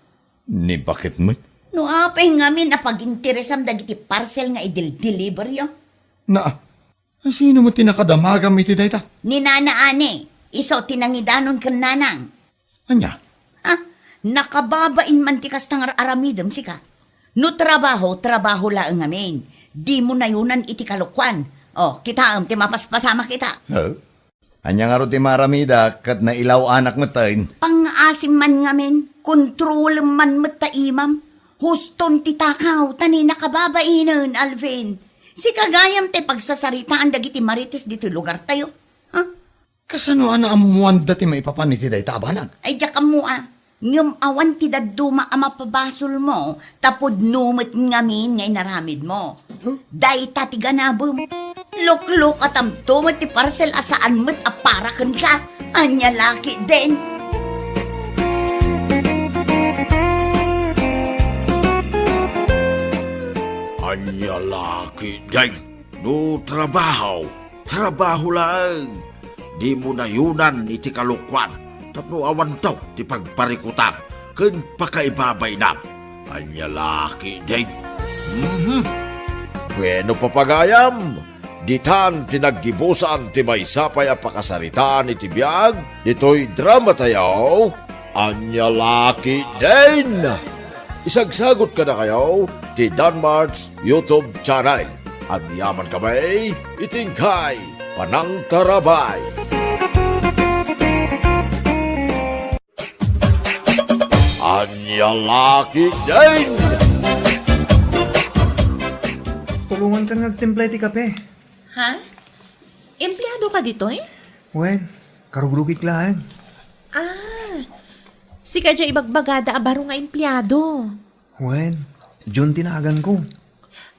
Ni bakit mo't? No apay ngamin na pag-interesam dagiti parcel nga idil-deliver yo. Na, sino mo tinakadamagam iti dayta? Ni nanaane, iso tinangidanon kan nanang. Anya? Ah, nakababain man ti kastang aramidem sika. No trabaho laang ngamin. Di mo na yunan iti kalukwan. O, kita ti mapaspasama kita. Anya nga ro ti maramida kat na ilaw anak mo tayo. Pang-asim man ngamin, kontrol man mataimam. Huston ti takaw, tani nakababainan, Alvin. Si kagayam te pagsasaritaan dagiti marites dito lugar tayo. Ha? Kasano ana amuan dati maipapan iti dayta abanag? Ay, diya ka mo Ngam awan ti daduma ama pabasol mo, tapod numit ngamin ngay naramid mo. Day tati ganabom. Luk-luk at amtumot ti parcel asaan mo't aparakan ka. Anya laki din. Anya laki day, no trabaho lang. Di mo na yunan iti kalukwan, tapno awan taw ti pagparikutan, kun pakaibabay na. Anya laki day. Bueno papagayam, ditan tinaggibusan ti may sapay a pakasaritaan iti biyag, dito'y drama tayo, anya laki din. Isagsagot ka na kayo ti Danmarts YouTube channel. At yaman kamay, itingkay, panang tarabay. Anya laki din! Tulungan ka nagtimpla iti kape. Ha? Empleyado ka dito eh? Wen, karugrugik lang. Si kadya ibagbagada abaro nga empleyado. Wen, John tinagan ko.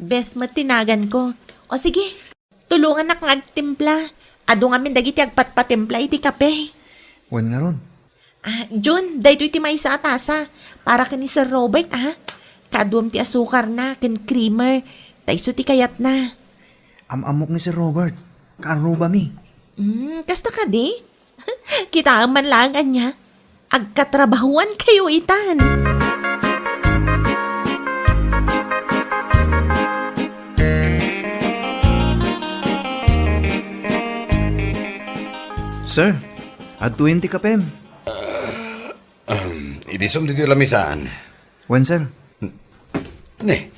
Beth matinagan ko. O sige, tulungan na kang agtimpla. Ado nga min dagiti agpatpatimpla iti kape. Wen nga ron. Jun, dahito iti may sa atasa. Para ka ni Sir Robert, Kaduam ti asukar na, ken creamer. Taiso ti kayat na. Amok ni si Robert. Karuba mi. Kasta ka di? Kita man lang anya. Agkatrabahuan kayo itan. Sir, at 20 kapem. Idisum dito lamisaan. Wen, sir. Ne.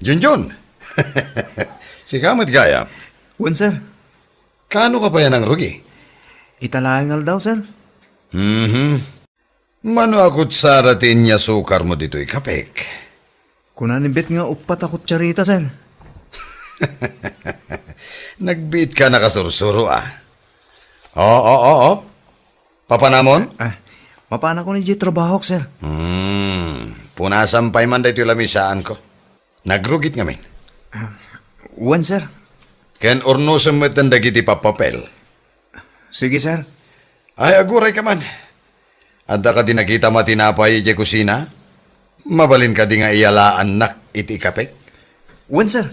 Junjun. Si Kamit Gaya. Wen, sir. Kano ka pa yan ang rugi? Italaangal daw, sir. Mano akot saratin niya sukar mo dito ikapek. Kunanibit nga upat ako tsarita, sir. Nagbit ka nakasursuro Oo. Papanamon? Mapana ko ni J trabaho, sir. Punasampay man dito lamisaan ko. Nagrugit ngamin. Wen, sir. Ken ornosem met dagiti papapel. Sige, sir. Ay, aguray ka man. Adda ka din nakita matinapay iti kusina? Mabalin ka di nga iyalaan nak iti kapek? Wen, sir.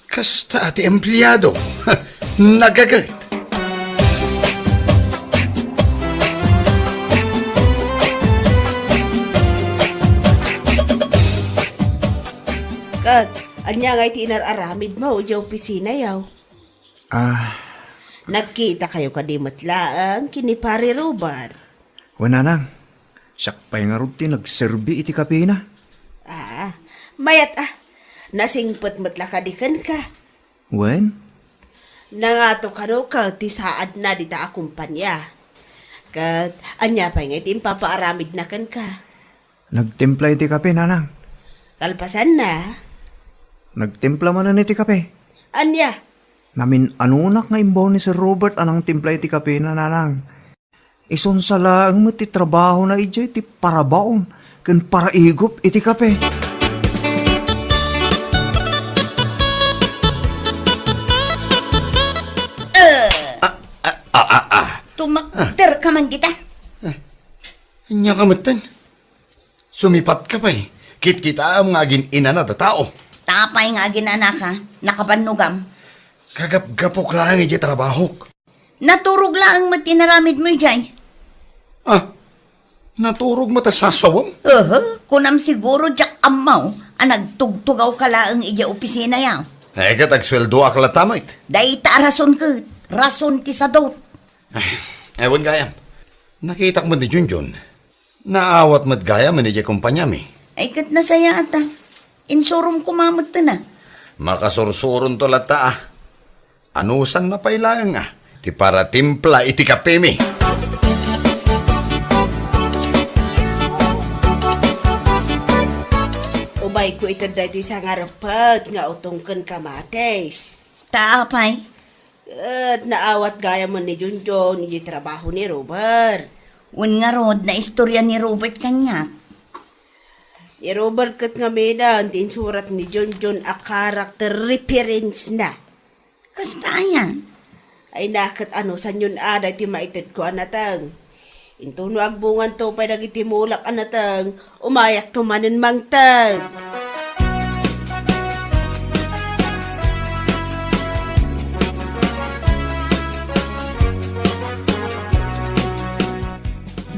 Kasta ati empleyado. Nagagalit. Kat, anya nga iti inararamid mo, uja opisina yaw. Nagkita kayo kadimot laang kini pare Robert. Wen, nanang. Siyak pa'y nga ruti nagserbi iti kape na. Mayat nasingpot matla kadikan ka. Wen? Nangato ka no ka, ti saad na di ta akumpanya. Kat, anya pa nga iti impapaaramid na kan ka. Nagtimpla iti kape, nanang. Kalpasan na. Nagtimpla man na iti kape. Anya, Namin anunak nga imbaw ni Sir Robert anang timpla iti kape na, nanang. Ison sa laang mo ti trabaho na iti ti parabaon ken paraigop iti kape. Tumakter ka man kita. Nya kamutan. Sumipat ka pa eh. Kit-kita ang nga agin ina na tao. Tapay nga ginana ka, nakapanugam. Kagap-gapok lang iti trabaho. Naturog lang ang matinaramid mo, Jay. Naturog mo ta sasawam? Kunam siguro jak amaw, nagtugtugaw ka lang ija opisina yaw. Kat agsweldo akla tamait. Day ta rason ka, rason ti sadot. Ewan gayam. Nakita ko mo ni Junjun. Naawat mo't gaya mo ni Jay kumpanya mi. Ay kat nasaya ata. Insurum kumamot ta na. Makasursurun to lata ah. Anusan na pailangan nga. Ti para timpla iti kape mi. ubay ko ito dahil sa ngarapat nga utungkan kamates. Tapay. At naawat gaya mo ni Junjun, ni trabaho ni Robert. Un nga rod na istorya ni Robert kanya. Ni Robert kat nga meda, din surat ni Junjun a character reference na. Kasta yan. Ay nakat ano sa yun ada ti maitid ko anatang. Into no agbungan to pa nagitimulak anatang, umayak tumanin mangtang.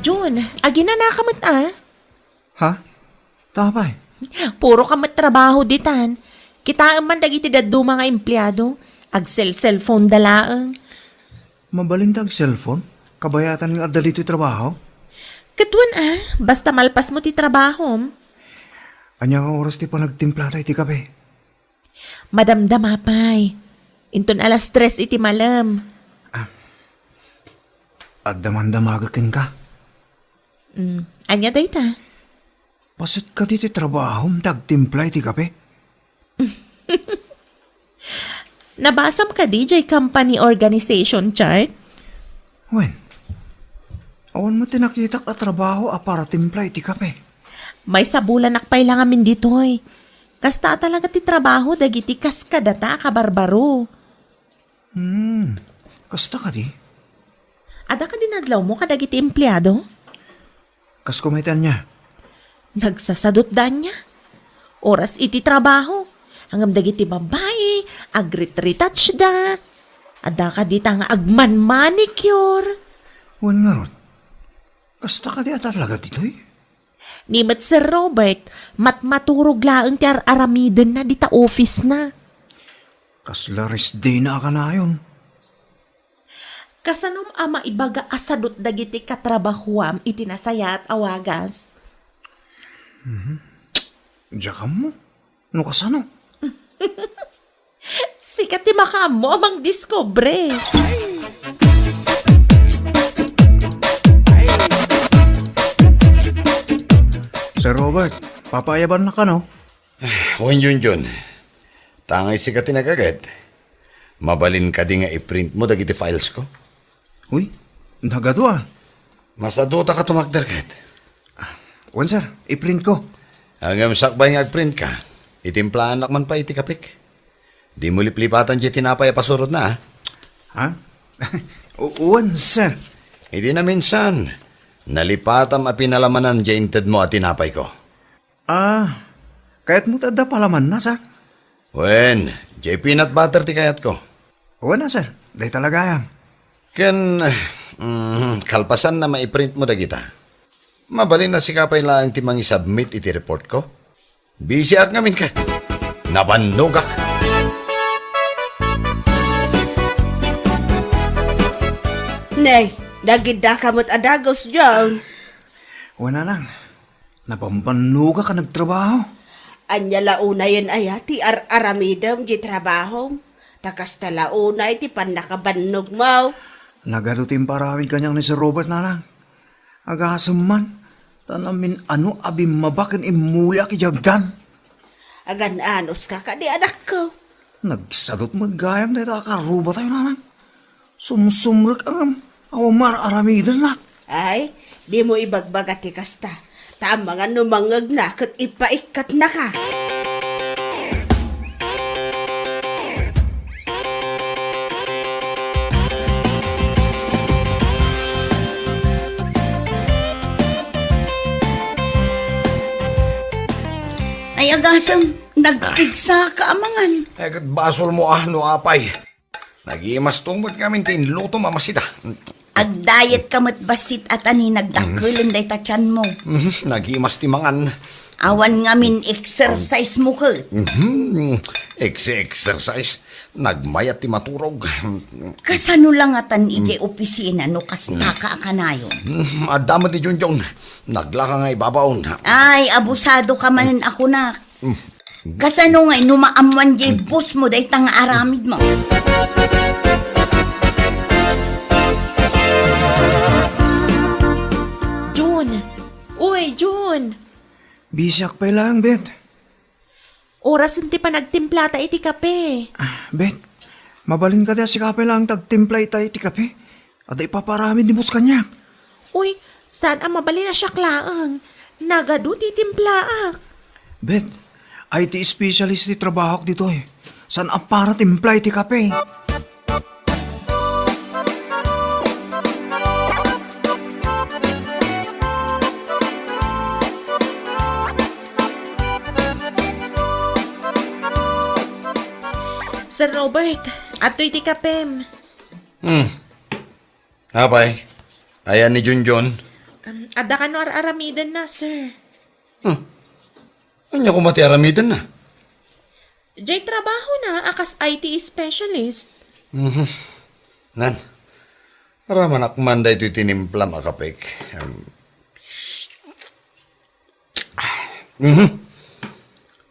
Jun, agi na nakamot Ha? Tapay. Puro kamot trabaho ditan. Kita man dagiti daddo mga empleyado. Cellphone dalaang. Mabalintag cellphone? Kabayatan nga adda dito trabaho? Katuan basta malpas mo ti trabaho. Anya nga oras ti pa nagtimplata iti kape? Madamdam apay. Inton alas 3 iti malam. Adda man damagakin ka. Anya dayta? Pasit ka diti trabaho, dagtimpla iti kape? Nabasam ka DJ Company Organization Chart? Wen? Awan mo tinakitak at trabaho a para timpla iti kape? May sabulan nakpay lang amin ditoy. Kasta talaga ti trabaho dagiti kaskadata kabarbaro. Kasta ka di? Ada ka dinadlaw mo kadagiti empleyado? Kas kumitan niya. Nagsasadot dan niya. Oras iti trabaho. Hangam dagiti babae, agrit-retouch da. Ada ka dita nga agman manicure. Wen nga ron. Kasta ka di ata talaga ditoy? Ni met Sir Robert, matmaturog laang ti aramiden na dita office na. Kasla day na ka na yun. Kasanom ama ibaga asadot dagiti katrabahuam iti nasaya at awagas. Diyakam mo? No kasano? Sikat ti makam mo amang diskobre. Sir Robert, papayaban na ka no? Wen Junjun. Tangay si ka tinagagad. Mabalin ka di nga i-print mo dagiti files ko. Uy, nagadwa. Masaduta ka tumagdarkat. Wan sir, i-print ko. Hanggang sakbay nga ag-print ka. Itimplahan man pa iti kapik. Di mo liplipatan di tinapay pasurod na Ha? Wan sir. Hindi na minsan. Nalipatam a pinalamanan di inted mo at tinapay ko. Kaya't mo tada palaman na sir. Wen, Jay peanut butter ti kayat ko. Wala, sir. Day talaga yan. Ken, kalpasan na maiprint mo da kita. Mabalin na si kapay lang ti mangi-submit iti report ko. Busy ak ngamin ka. Nabanugak. Nay, nagida ka mo't adagos dyan. Wala lang. Napambanuga ka nagtrabaho. Anya launa yan ay ti aramidam di trabaho. Takas talauna ti pan nakabannog mo. Nagarutin parawid kanyang ni Sir Robert na lang. Agasam man. Tanamin ano abim mabakan imulya ki Jagdan. Agan anos ka di anak ko. Nagsadot magayam na ito akaruba tayo na lang. Sumsumrek ang awamar aramidan na. Ay, di mo ibagbagat ti kasta. Tama nga numangag na kat ipaikat na ka. Ay agasam, nagpigsa ka amangan. Kat basol mo no apay. Nagimas tungod kami tinluto mamasida. Ag-diet ka mat basit at ani nagdakulan day tachan mo. Nagimas ti mangan. Awan nga min exercise mo ka. Exercise. Nagmayat ti maturog. Kasano lang atan iti opisina no kasta ka akanayon. Adama ti Junjun. Naglaka nga ibabaon. Ay, abusado ka manin ako na. Kasano nga numaamuan di boss mo day tang aramid mo. June! Uy, June! Bisyak pa lang, Bet. Oras hindi pa nagtimplata iti kape. Bet, mabalin ka si kape lang tagtimplay tayo iti kape. At ipaparami di bus kanya. Uy, saan ang mabali na siya klaang? Nagadu ti timplaak. Bet, IT specialist ti trabaho ko dito eh. San ang para timplay ti kape? Sir Robert, ato'y ti kapem. Apay. Ayan ni Junjun. Ada ka no aramidan na, sir. Anya ko mati aramidan na. Jay trabaho na, akas IT specialist. Nan. Raman akman da ito'y tinimplam akapik.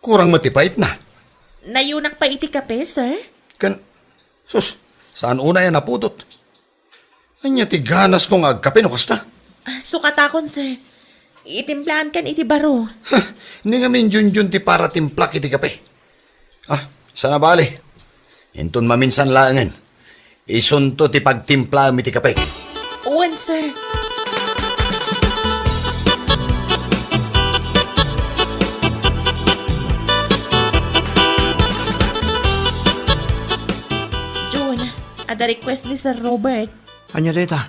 Kurang matipait na. Nayunak pa iti kape, sir? Sus, saan una yan naputot? Anya ti ganas kong agkape no kasta. Sukatakon, sir. Itimplahan kan iti baro. Hindi nga min Junjun ti para timplak iti kape. Sana bali. Inton maminsan laangan. Isunto ti pagtimpla mi ti kape. Uwan, sir. June, ada request ni Sir Robert. Anya deta?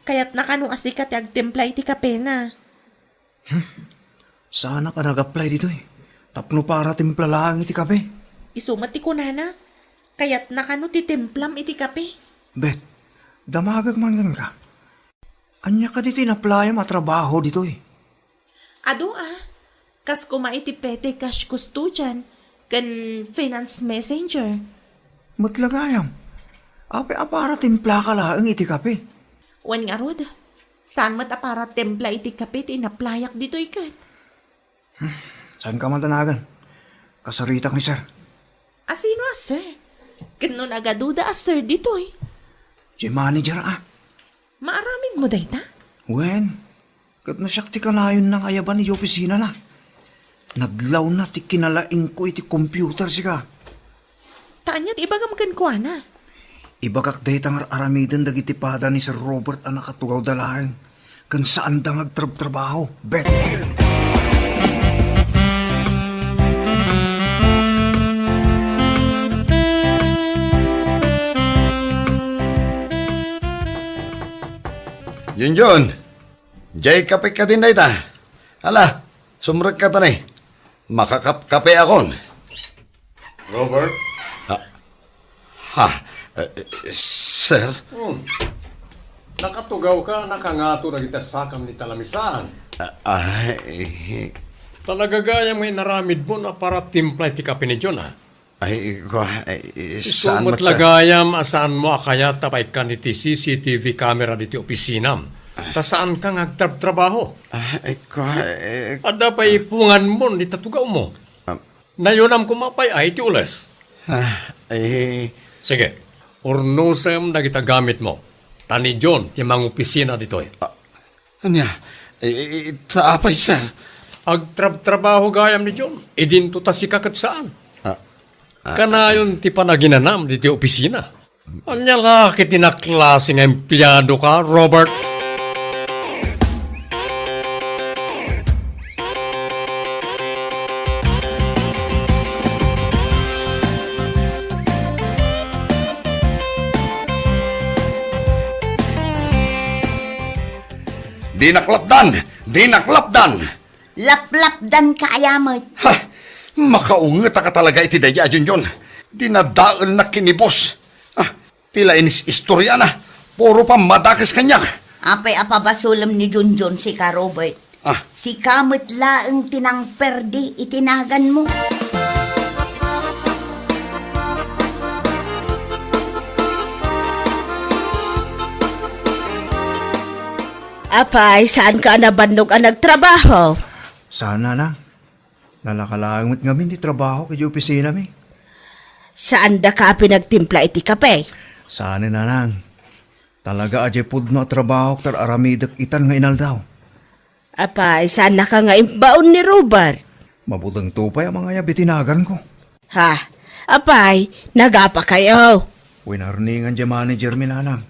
Kaya't nakano asikat agtimpla iti kape na. Sana ka nag-apply dito eh. Tapno para timpla lang iti kape. Isumat ti kunana. Kaya't nakano ti timplam iti kape. Bet, damagag man gan ka. Anya ka dito in-apply matrabaho dito eh. Ado kas kuma iti pete cash custodian kan finance messenger. Matlagayam. Ape para timpla ka lang iti kape. Wan nga rod, saan mat para templa iti kape ti naplayak dito ikat. Saan ka man tanagan? Kasaritak ni sir. Asino sir? Kano nagaduda sir dito eh. Si manager Maaramid mo dayta? Wen, kat nasyakti ka na yun ng ayaban ni opisina na. Naglaw na ti kinalaing ko iti computer siya. Taanyat ibagam kan ko na. Ibagak dahi tangar aramidan dagiti pada ni Sir Robert ang nakatugaw dalahan. Kan saan da ngagtrabaho, Bet. Junjun. Jay kape ka din na ita. Hala, sumrag ka tanay. Makakape akon. Robert? Sir? Nakatugaw ka, nakangato na kita sakam ni talamisan. Ay, Talaga gaya may naramid mo na para timplay ti kape ni John, ha? saan Sumot lagayam asaan mo akaya tapay ka ni ti CCTV camera di ti opisinam. Ta saan ka ngagtrabaho? Ada pa ipungan mo ni tatugaw mo. Nayonam kumapay ay ti ules. Sige, urnusem na kita gamit mo. Tani John, ti mga opisina dito eh. Anya, taapay, sir. Agtrabaho gayam ni John. Idinto ta si kakat saan. Kanayon ti panaginanam di ti opisina. Anya nga kitinaklaseng empleyado ka, Robert? Dinaklapdan! Laplapdan ka ayamot. Ha! Makaungat ka talaga iti daya, Junjun. Dinadaal na kinibos. Tila inis istorya na. Puro pa madakis kanyak. Apay apabasulam ni Junjun si ka Robert. Si kamot laeng tinang perdi itinagan mo. Apay, saan ka nabandog ang nagtrabaho? Sana na. Nalakalangot nga di trabaho kay opisina mi. Saan da ka pinagtimpla iti kape? Sana na nang. Talaga aje pud no trabaho tar aramidak itan nga inaldaw. Apay, saan na ka nga imbaon ni Robert? Mabudang tupay ang mga yabitinagan ko. Ha? Apay, nagapa kayo? Winarningan dya manager mi nanang.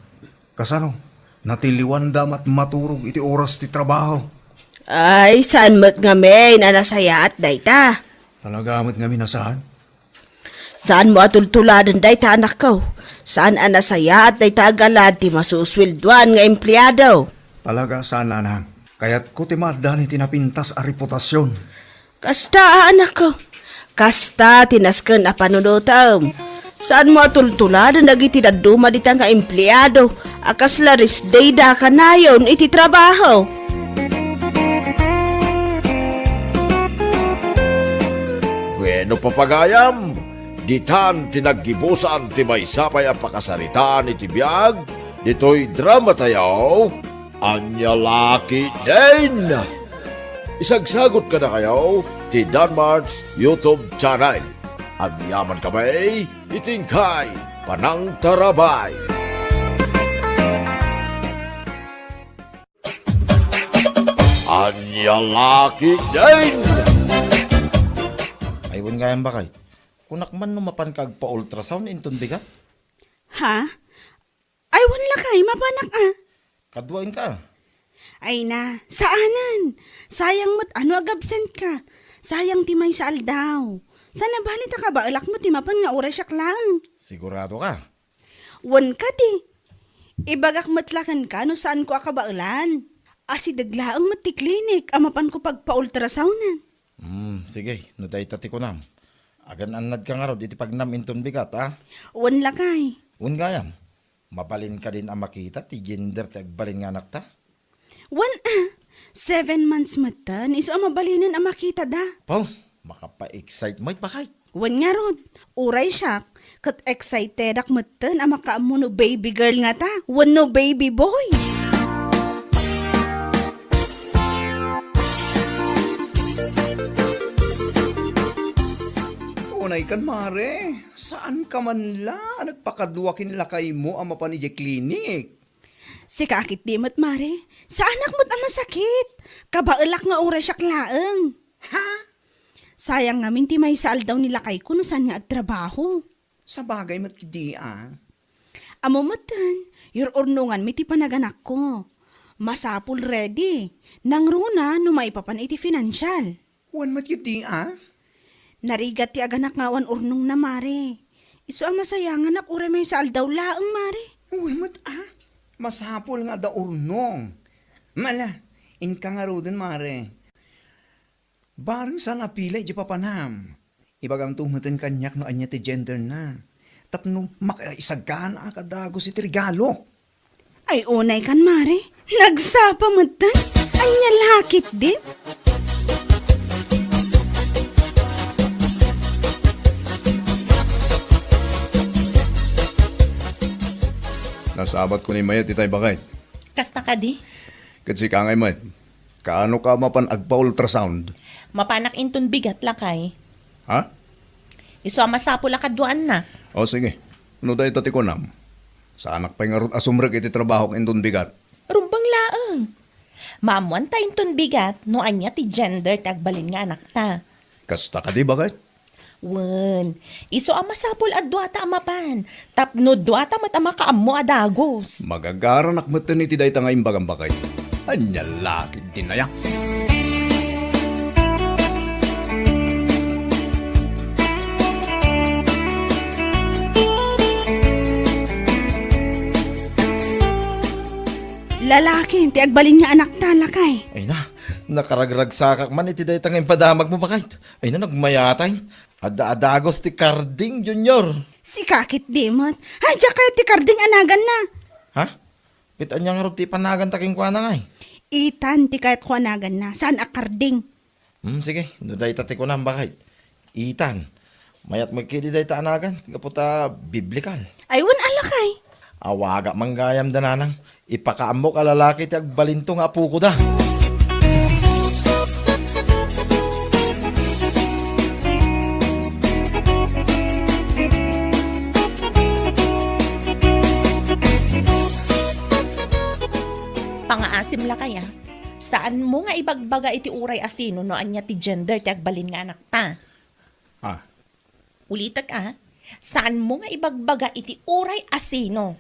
Kasano? Natiliwan damat maturog iti oras ti trabaho. Ay, saan mo't nga may nanasaya at dayta? Talaga amat nga minasahan. Saan mo atultuladan dayta anak ko? Saan anasaya at dayta galad ti masuswilduan nga empleyado? Talaga saan nanang. Kaya't ko timaddan iti napintas a reputasyon. Kasta anak ko. Kasta tinasken a panunutom. Saan mo atultuladan dagiti daduma dita nga empleyado? Akas laris dayda kanayon iti trabaho. Bueno papagayam, ditan tinaggibusan ti maysapay ang pakasaritaan iti biyag, dito'y drama tayo, Anya Laki din! Isagsagot ka na kayo, ti Danmar's YouTube channel. Agyaman kami, itingkay, Panang Tarabay. Anya Laki din! Aywan nga yan ba kay? Kunak man numapan kag pa-ultrasound inton bigat? Ha? Ay, wala kay, mapanak Kadwain ka. Ay na, saanan? Sayang mo't ano ag-absent ka? Sayang ti may saal daw. Sana balita ka ba alak mo ti mapan nga oras siyak lang? Sigurado ka? Wan ka di. Ibagak matlakan ka no saan ko akabaulan. Asi daglaang mati klinik amapan ko pagpa-ultrasounan. Sige, no day tati ko nam. Agan anad ka nga ro, iti pagnam inton bigat, ha? Wan lakay. Un gayam, mabalin ka din ang makita, ti gender ti agbalin nga anak ta. Wan 7 months matan, iso amabalinan ang makita da. Pau, makapa-excite may pakay. Wan nga rod, uray siyak, kat excited ak matan ang makaamo no baby girl nga ta. Wan no baby boy. Unay kan mare, saan ka man la? Nagpakaduwakin lakay mo ang mapanidya klinik. Si kakit di mat mare, sa anak mo't ang masakit. Kabailak nga oras siyak laeng. Ha? Sayang ngamin ti may saal daw nila kay kuno saan nga agtrabaho. Sa bagay mat kidi Amo matan, your ornungan mi ti panaganak ko. Masapul ready. Nang runa no maipapan iti financial. Wan mat kidi Narigat ti aganak ngawan urnong na mare. Isu ang masayangan ak ure may saal daw laeng mare. Wan mat masapol nga da urnong. Mala, inka nga ro din mare. Barang sa napilay di papanam. Ibagang tumutin kanyak no anya ti gender na. Tapno makaisagana kadago si regalo. Ay, unay kan, Mare. Nagsapa mo tan. Anya lakit din. Nasabat ko ni Mayat itay bakit. Kasta ka di? Kasi ka ngay Mayat, kaano ka mapan agpa-ultrasound? Mapanak inton bigat lakay. Ha? Iso masapo lakadwaan na. O sige, no dahi tati ko nam. Sa anak pa nga asumrek iti trabaho k indon bigat. Rumbang laang. Maamuan ta inton bigat no anya ti gender tagbalin nga anak ta. Kasta ka di bakit? Wen, iso masapol at duata amapan. Tapno duata matama ka amo adagos. Magagaranak matan iti dahi nga imbagang bakay. Anya laki din na yan. Lalaki, ti agbalin nga anak talakay. Ay na, nakaragragsakak man iti dahi nga impadamag mo bakit. Ay na, nagmayatay. Adagos ti Carding Junior. Si kakit dimot. Hadya kayo ti karding anagan na. Ha? Pitan niya nga rin ti panagan taking kwa na nga eh. Itan ti kayat ko anagan na. Saan akarding? Sige, no dahi tati ko na bakit. Itan, mayat magkili dahi ta anagan. Kaputa biblikal. Aywan alakay. Awaga manggayam dananang. Ipakaamok alalaki ti agbalinto nga apu ko da. Pangaasim la kaya. Saan mo nga ibagbaga iti uray asino no anya ti gender ti agbalin nga anak ta? Ha? Ulitak ah. Saan mo nga ibagbaga iti uray asino?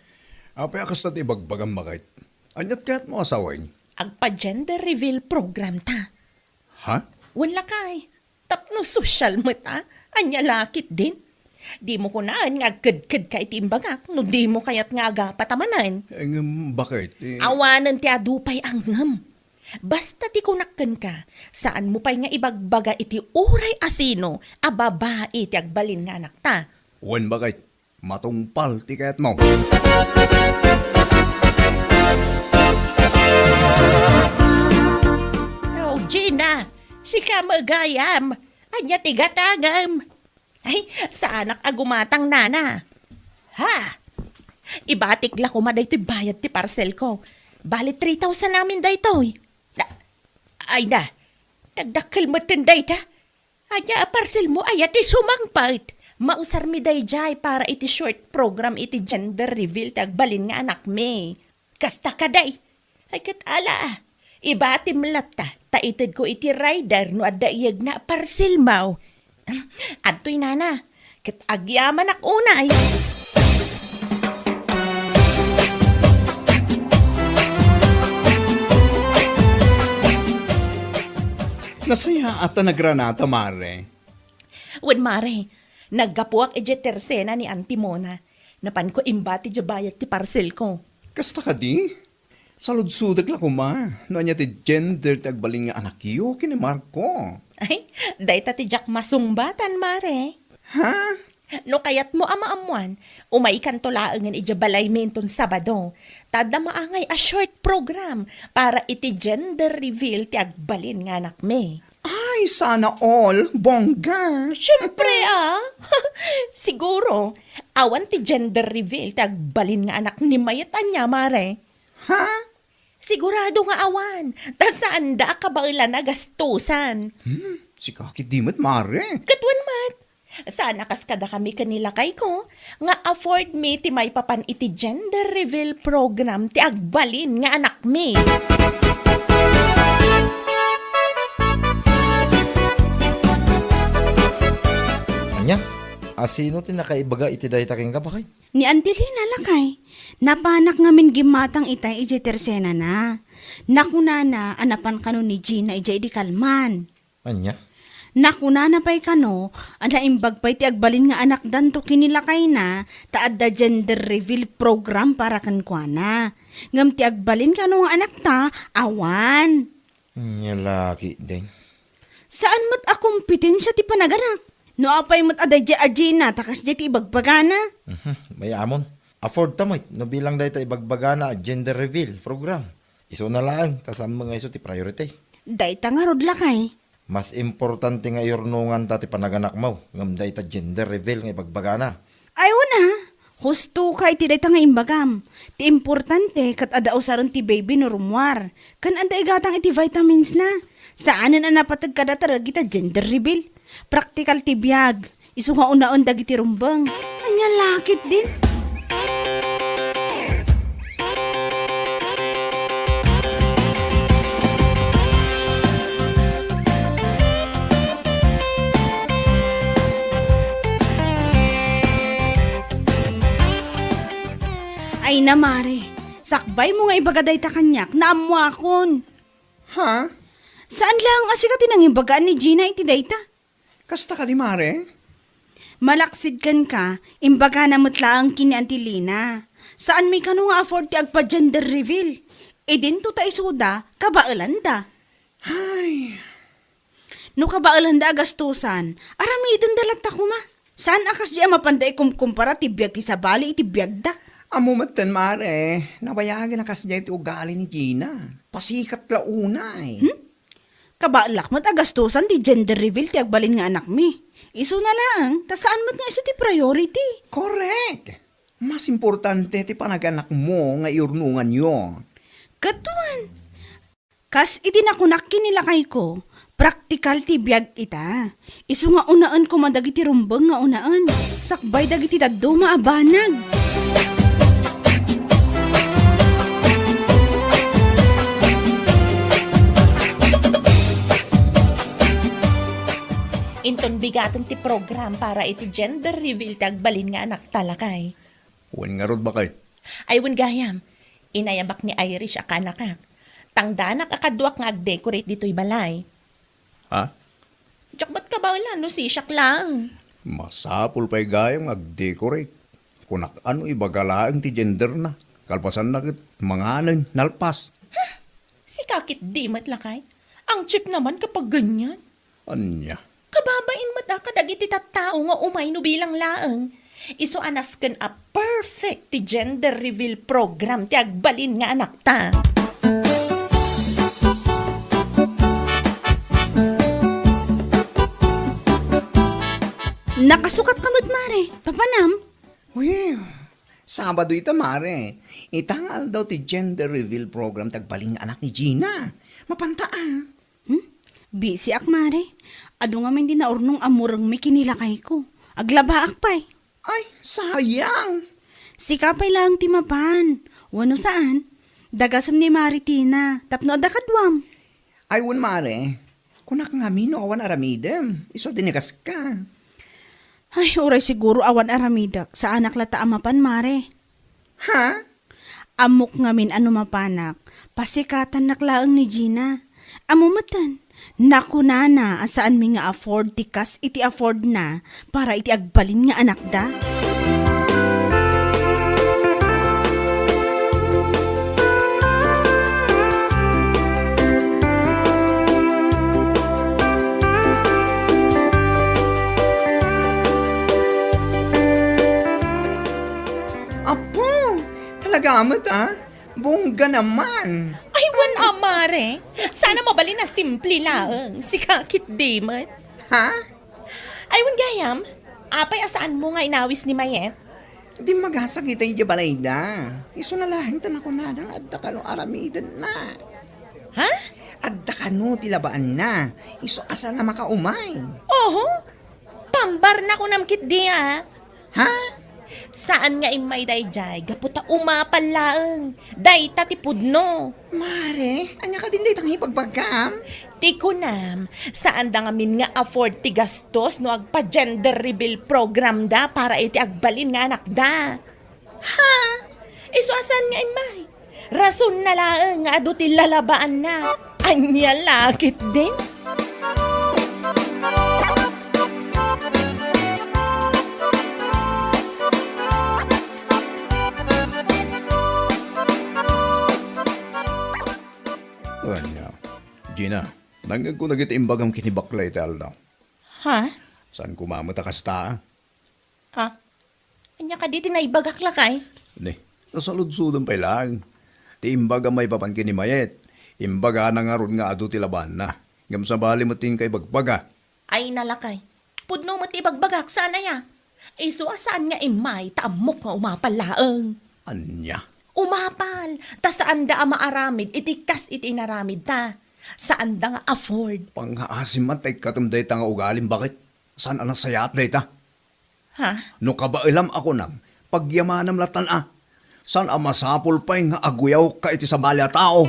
Apay akas na ibagbagang bakit. Anyat kaya't mo asawin. Agpa-gender reveal program ta. Ha? Wala kay. Tapno social mo ta. Anya lakit din. Di mo kunaan nga agkad-kad ka iti imbagak. No di mo kayat nga aga patamanan. Bakit? Awanan ti adupay ang ngam. Basta ti kunakkan ka, saan mo pa'y nga ibagbaga iti uray asino, ababae ti agbalin nga anak ta. Wen bakit? Matungpal ti kaya't mo. Oh, Gina, si ka magayam, anya ti gatagam. Ay, sa anak agumatang nana. Ha? Ibatik la ko maday ti bayad ti parcel ko. Bali 3,000 namin daytoy. Ay na, nagdakil mo tinday ta. Anya parcel mo ay ati sumangpait. Mausar mi dayjay para iti short program iti gender reveal tagbalin nga anak me. Kasta ka day. Ay kat ala, ibati mlata, taited ko iti rider no adda iyag na parcel mau. Adtoy nana, kat agyaman ak unay. Nasaya ata nagranata, Mare. Wen mare, naggapuak ije tersena ni Auntie Mona. Napan ko imbati je bayad ti parcel ko. Kasta ka di? Saludsudag la kuma. No anya ti gender ti agbaling nga anak yu kini Marco. Ay, dayta ti Jack masungbatan mare. Ha? No kayat mo amaamuan, umaikan to laangan ije balay menton Sabado. Tada maangay a short program para iti gender reveal ti agbalin nga anak me. Ay, sana all. Bongga. Siyempre Siguro, awan ti gender reveal ti agbalin nga anak ni Mayatan niya mare. Ha? Sigurado nga awan, ta saan da ka ba ila nagastusan? Si kakit dimot, Mare. Katwan mat, sana kaskada kami kanila kay ko, nga afford me ti may papan iti gender reveal program ti agbalin nga anak me. Anya, asino ti nakaibaga iti dahi taking ka bakit? Ni Andelina lakay. Napanak ngamin gimatang itay ije tersena na. Nakuna na anapan kano ni Gina ije di kalman. Anya? Nakuna na pa'y kano, ana imbag pa'y ti agbalin nga anak danto kinilakay na, taad da gender reveal program para kankwana. Ngam ti agbalin kano nga anak ta, awan. Anya laki din. Saan mo't akumpetensya ti panaganak? No apay mo't aday di ajina, takas di ti ibagbagana. May amon. Afford tamoy, no bilang dahi ta ibagbagana gender reveal program. Iso na lang, tasam mga iso ti priority. Day ta nga rod lakay. Mas importante nga iurnungan ta ti panaganak mo, ngam dahi ta gender reveal nga ibagbagana. Ay wala. Husto kay ti day ta nga imbagam. Ti importante kat adao saron ti baby no rumwar. Kan anda igatang iti vitamins na. Saanan na napatag kada tarag kita gender reveal. Praktikal ti biyag. Isu nga unaon dagiti rumbang. Anya lakit din. Ay na, Mare. Sakbay mo nga ibagaday ta kanyak na amuakon. Ha? Saan lang asika tinang ibagaan ni Gina iti dayta? Kasta ka di mare? Malaksid kan ka, imbaga na mutlaang kini Antilina. Saan may kano nga afford ti agpa gender reveal? E din to ta isuda, kabaalan da. Ay, No kabaalan da agastusan, aramidon dalat ta kuma. Saan akas di mapanday kumkumpara ti biyag ti sabali iti biyag da? amumatan mare, nabayagan na kasi ti ugali ni Gina. Pasikat launay. Kabaalak mat agastusan ti gender reveal ti agbalin nga anak mi. Isu na lang, ta saan mat nga isu ti priority? Correct. Mas importante ti panaganak mo nga iurnungan yon. Katuan. Kas itinakunak kinilakay ko, praktikal ti biyag ita. Isu nga unaan ko madagiti rumbang nga unaan. Sakbay dagiti daddo maabanag. Inton bigatan ti program para iti gender reveal ti agbalin nga anak talakay. Wan nga rod ba kay? Aywan gayam, inayabak ni Irish akanakak. Tangdanak akaduak nga ag-decorate dito'y balay. Ha? Diyak ba't ka ba wala? No, sisyak lang. Masapul pa'y gayang mag-decorate. Kunak ano ibagalaang ti gender na. Kalpasan na kit manganan, nalpas. Si kakit di matlakay. Ang cheap naman kapag ganyan. Anya? Kababain mo da kadag iti tattao nga umay no bilang laeng. Iso anas ken a perfect ti gender reveal program ti agbalin nga anak ta. Nakasukat kamot mare, papanam. Uy, Sabado ita mare. Itangal daw ti gender reveal program tagbaling anak ni Gina. Mapantaan. Busy ak mare. Ado nga may di naurnong amurang may kinilakay ko. Aglaba ak pa'y. Ay, sayang. Sikapay lang timapan. Wano saan? Dagasam ni Maritina. Tapno adakadwam. Ay, wun mare. Kunak nga mino awan aramidem. Iso dinigas ka. Ay, oray siguro awan aramidak. Sa anak lata amapan mare. Ha? Amok ngamin ano mapanak. Pasikatan naklaang ni Gina. Amumatan. Naku nana, asaan mi nga afford tikas iti afford na para iti agbalin nga anak da? Apo, talaga amat Bongga naman. Ay, wan amare. Sana mabalin na simple laeng. Si kakit di mat. Ha? Ay, wan gayam. Apay asaan mo nga inawis ni Mayet? Di magasakita yung balay na. Iso na lahing tanak ko na ng adda ka no aramidan na. Ha? Adda ka no tilabaan na. Iso asa na makaumay. Oho. Pambar na ko namkit di Ha? Saan nga imay dayjay? Gaputa umapal laeng. Dayta ti pudno. Mare, anya ka din ditang hipagpagkam? Ti kunam, saan da ngamin nga afford ti gastos no agpa gender reveal program da para iti agbalin nga anak da. Ha? Iso asan nga imay? Rason na laeng nga adu ti lalabaan na. Anya lakit din? Anya, Gina, nangag ko nagit imbagam kinibaklay tal daw. Ha? Saan kumamata kasta? Ha? Anya ka di tinaibagak lakay? Ne, nasaludsudan pa lang. Ti imbaga may papankin ni Mayet. Imbaga na nga ron nga ado ti laban na. Ngam sa bali mo ting kay bagbaga. Ay nalakay. Pudno mo tibagbagak sana ya. Iso saan nga imay taamok nga umapalaang. Anya? Umapal. Ta saan da maaramid itikas iti inaramid ta. Saan da nga afford. Panghaasim man tay katumday ta nga ugalim bakit? Saan anak sayat day ta? Ha? No kabailam ako nang pagyamanam latan Saan masapol pa nga aguyaw ka iti sa balya tao?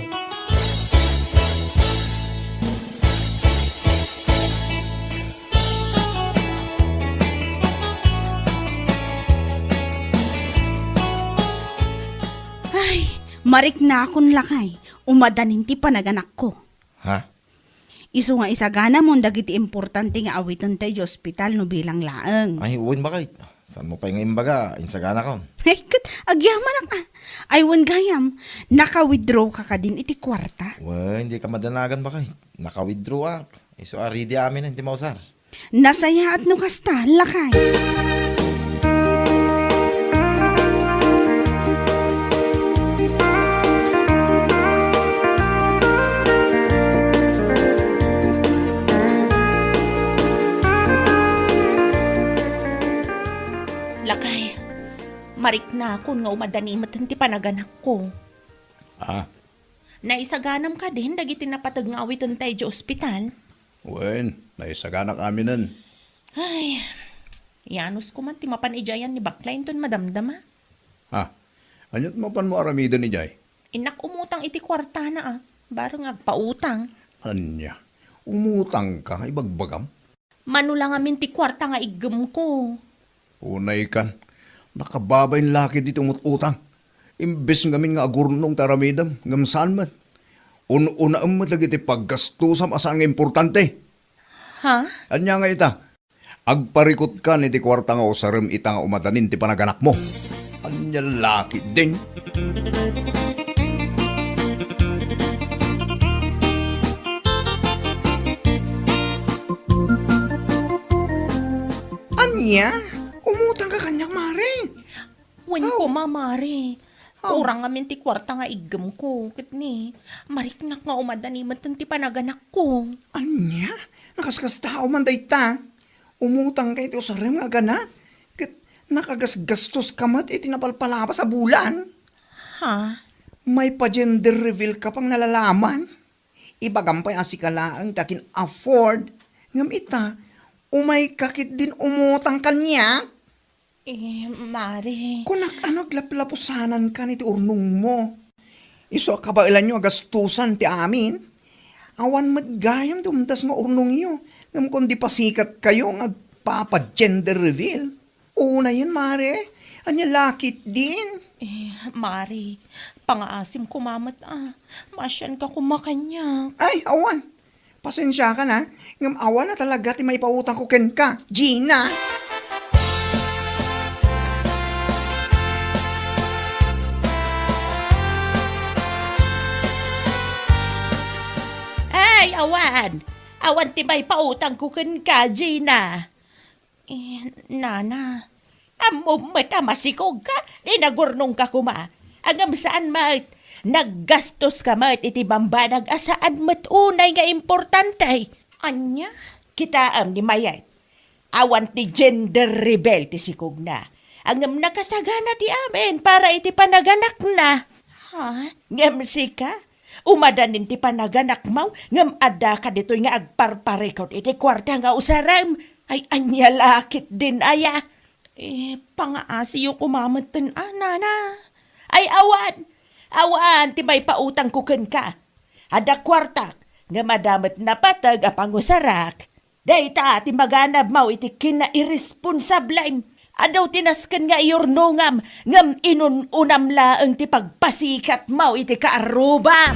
Ay, marik na akon lakay. Umadanin ti panaganak ko. Ha? Isu nga isagana mo dagiti importante nga awitan tayo ospital no bilang laeng. Ay, uwin ba kahit? Saan mo pa yung imbaga? Insagana ka. Ay, kat, agyaman ka. Ay, wan gayam, naka-withdraw ka ka din iti kwarta. Well, hindi ka madanagan ba kahit? Naka-withdraw Iso aridi amin, hindi mausar. Nasaya at no kasta, lakay. Lakay. Marik na ako nga umadani matanti panaganak ko. Ah, Naisaganam ka din dagiti napatag nga awitan tayo ospital. wen, naisagana kami nun. Ay, yanos ko man ti mapanijayan ni Baklain ton madamdama. Ha? Anyot mo pan mo aramido ni Jay? Inak umutang iti kwarta na barang agpautang. Anya? Umutang ka, ibagbagam? Manulang amin ti kwarta nga igem ko. Unay kan, nakababayin laki dito umut-utang. Imbes ngamin nga agurnong taramidam, ngam saan man. Una ang matlagi ti paggastusam asaan nga importante. Ha? Anya nga ita, agparikot ka ni ti kwarta nga usaram ita nga umadanin ti panaganak mo. Anya laki din. Anya? Umutang ka kanyak, Mare. Wen ko mamari. Kurang amin ti kwarta nga igem ko. Kat ni, mariknak nga umadani matan ti panaganak ko. Anya? Nakaskas tao man day ta. Umutang ka iti usarim nga gana. Kat nakagasgastos ka mat iti napalpalapa sa bulan. Ha? May pa-gender reveal ka pang nalalaman. Ibagampay asikalaang takin afford. Ngam ita, umay kakit din umutang kanya. Mari. Kunak ano glaplapusanan ka ni ti urnong mo. Iso kabailan nyo agastusan ti amin. Awan matgayam dumdas nga urnong nyo. Ngam kundi pasikat kayo nga papa-gender reveal. Una yun, Mare. Anya lakit din. Mari, pangaasim kumamat Masyan ka kumakanya. Ay, awan. Pasensya ka na. Ngam awan na talaga ti may pautang ko ken ka. Gina. Ay, awan. Awan ti may pautang ko kan ka, Gina. Nana, masikog ka. Nagurnong ka kuma. Agam saan mat? Naggastos ka mat iti bambanag asaan mat unay nga importante. Anya? Kita ni Mayat. Awan ti gender rebel ti sikog na. Angam nakasagana ti amin para iti panaganak na. Ha? Ngam sika? Umadanin ti panaganak mau, ngam ada ka dito nga agparparikot iti kwarta nga usaram. Ay anya lakit din aya. Pangaasiyo kumamatan nana. Ay awan. Awan ti may pautang kuken ka. Ada kwartak nga madamet na patag apang usarak. Dayta ti maganab mau iti kina-irresponsablem. Adaw tinasken nga iurnongam ngam inununam laeng ti pagpasikat mau iti kaarubam.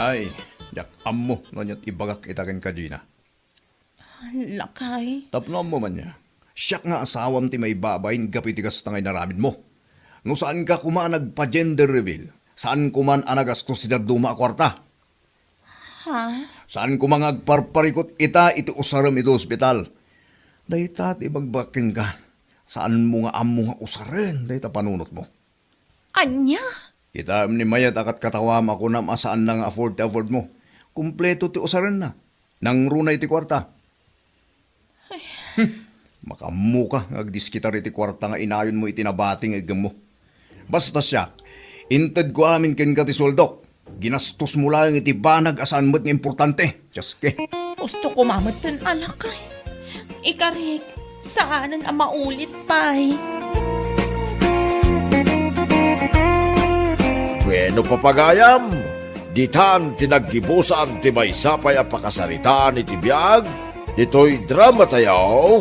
Ay, yak ammo nonyot ibagak itaken ka, Gina. Lakay. Tapno mo man niya. Siyak nga asawam ti may babayin gapitigas tangay naramid mo. No saan ka kumaan nagpa-gender reveal? Saan kuman anagastos si Duma kwarta? Ha? Saan kumang agparparikot ita iti usaram ito ospital? Dayta at ibagbaking ka. Saan mo nga amo nga usaren? Dayta panunot mo. Anya? Ita ni mayat akat katawam ako na masaan lang afford mo. Kumpleto ti usaren na. Nang runay ti kwarta. Makamu ka, agdiskitar iti kwarta nga inayon mo itinabating igam mo. Basta siya, inted ko amin ken ka ti soldok. Ginastos mo lang iti banag asan mo't nga importante. Jaske. Gusto ko mamatan alakay. Ikarik, saanan ang maulit pa'y? Bueno papagayam, ditan tinaggibusan ti maysapay a pakasaritaan iti biag, dito'y drama tayo,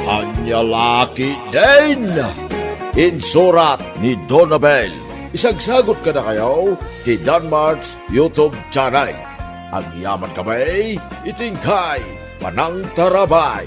Anya Laki din! Insurat ni Donabel. Isagsagot ka na kayo ti Danmarks YouTube channel. Ang yaman kamay, itingkay, panang tarabay.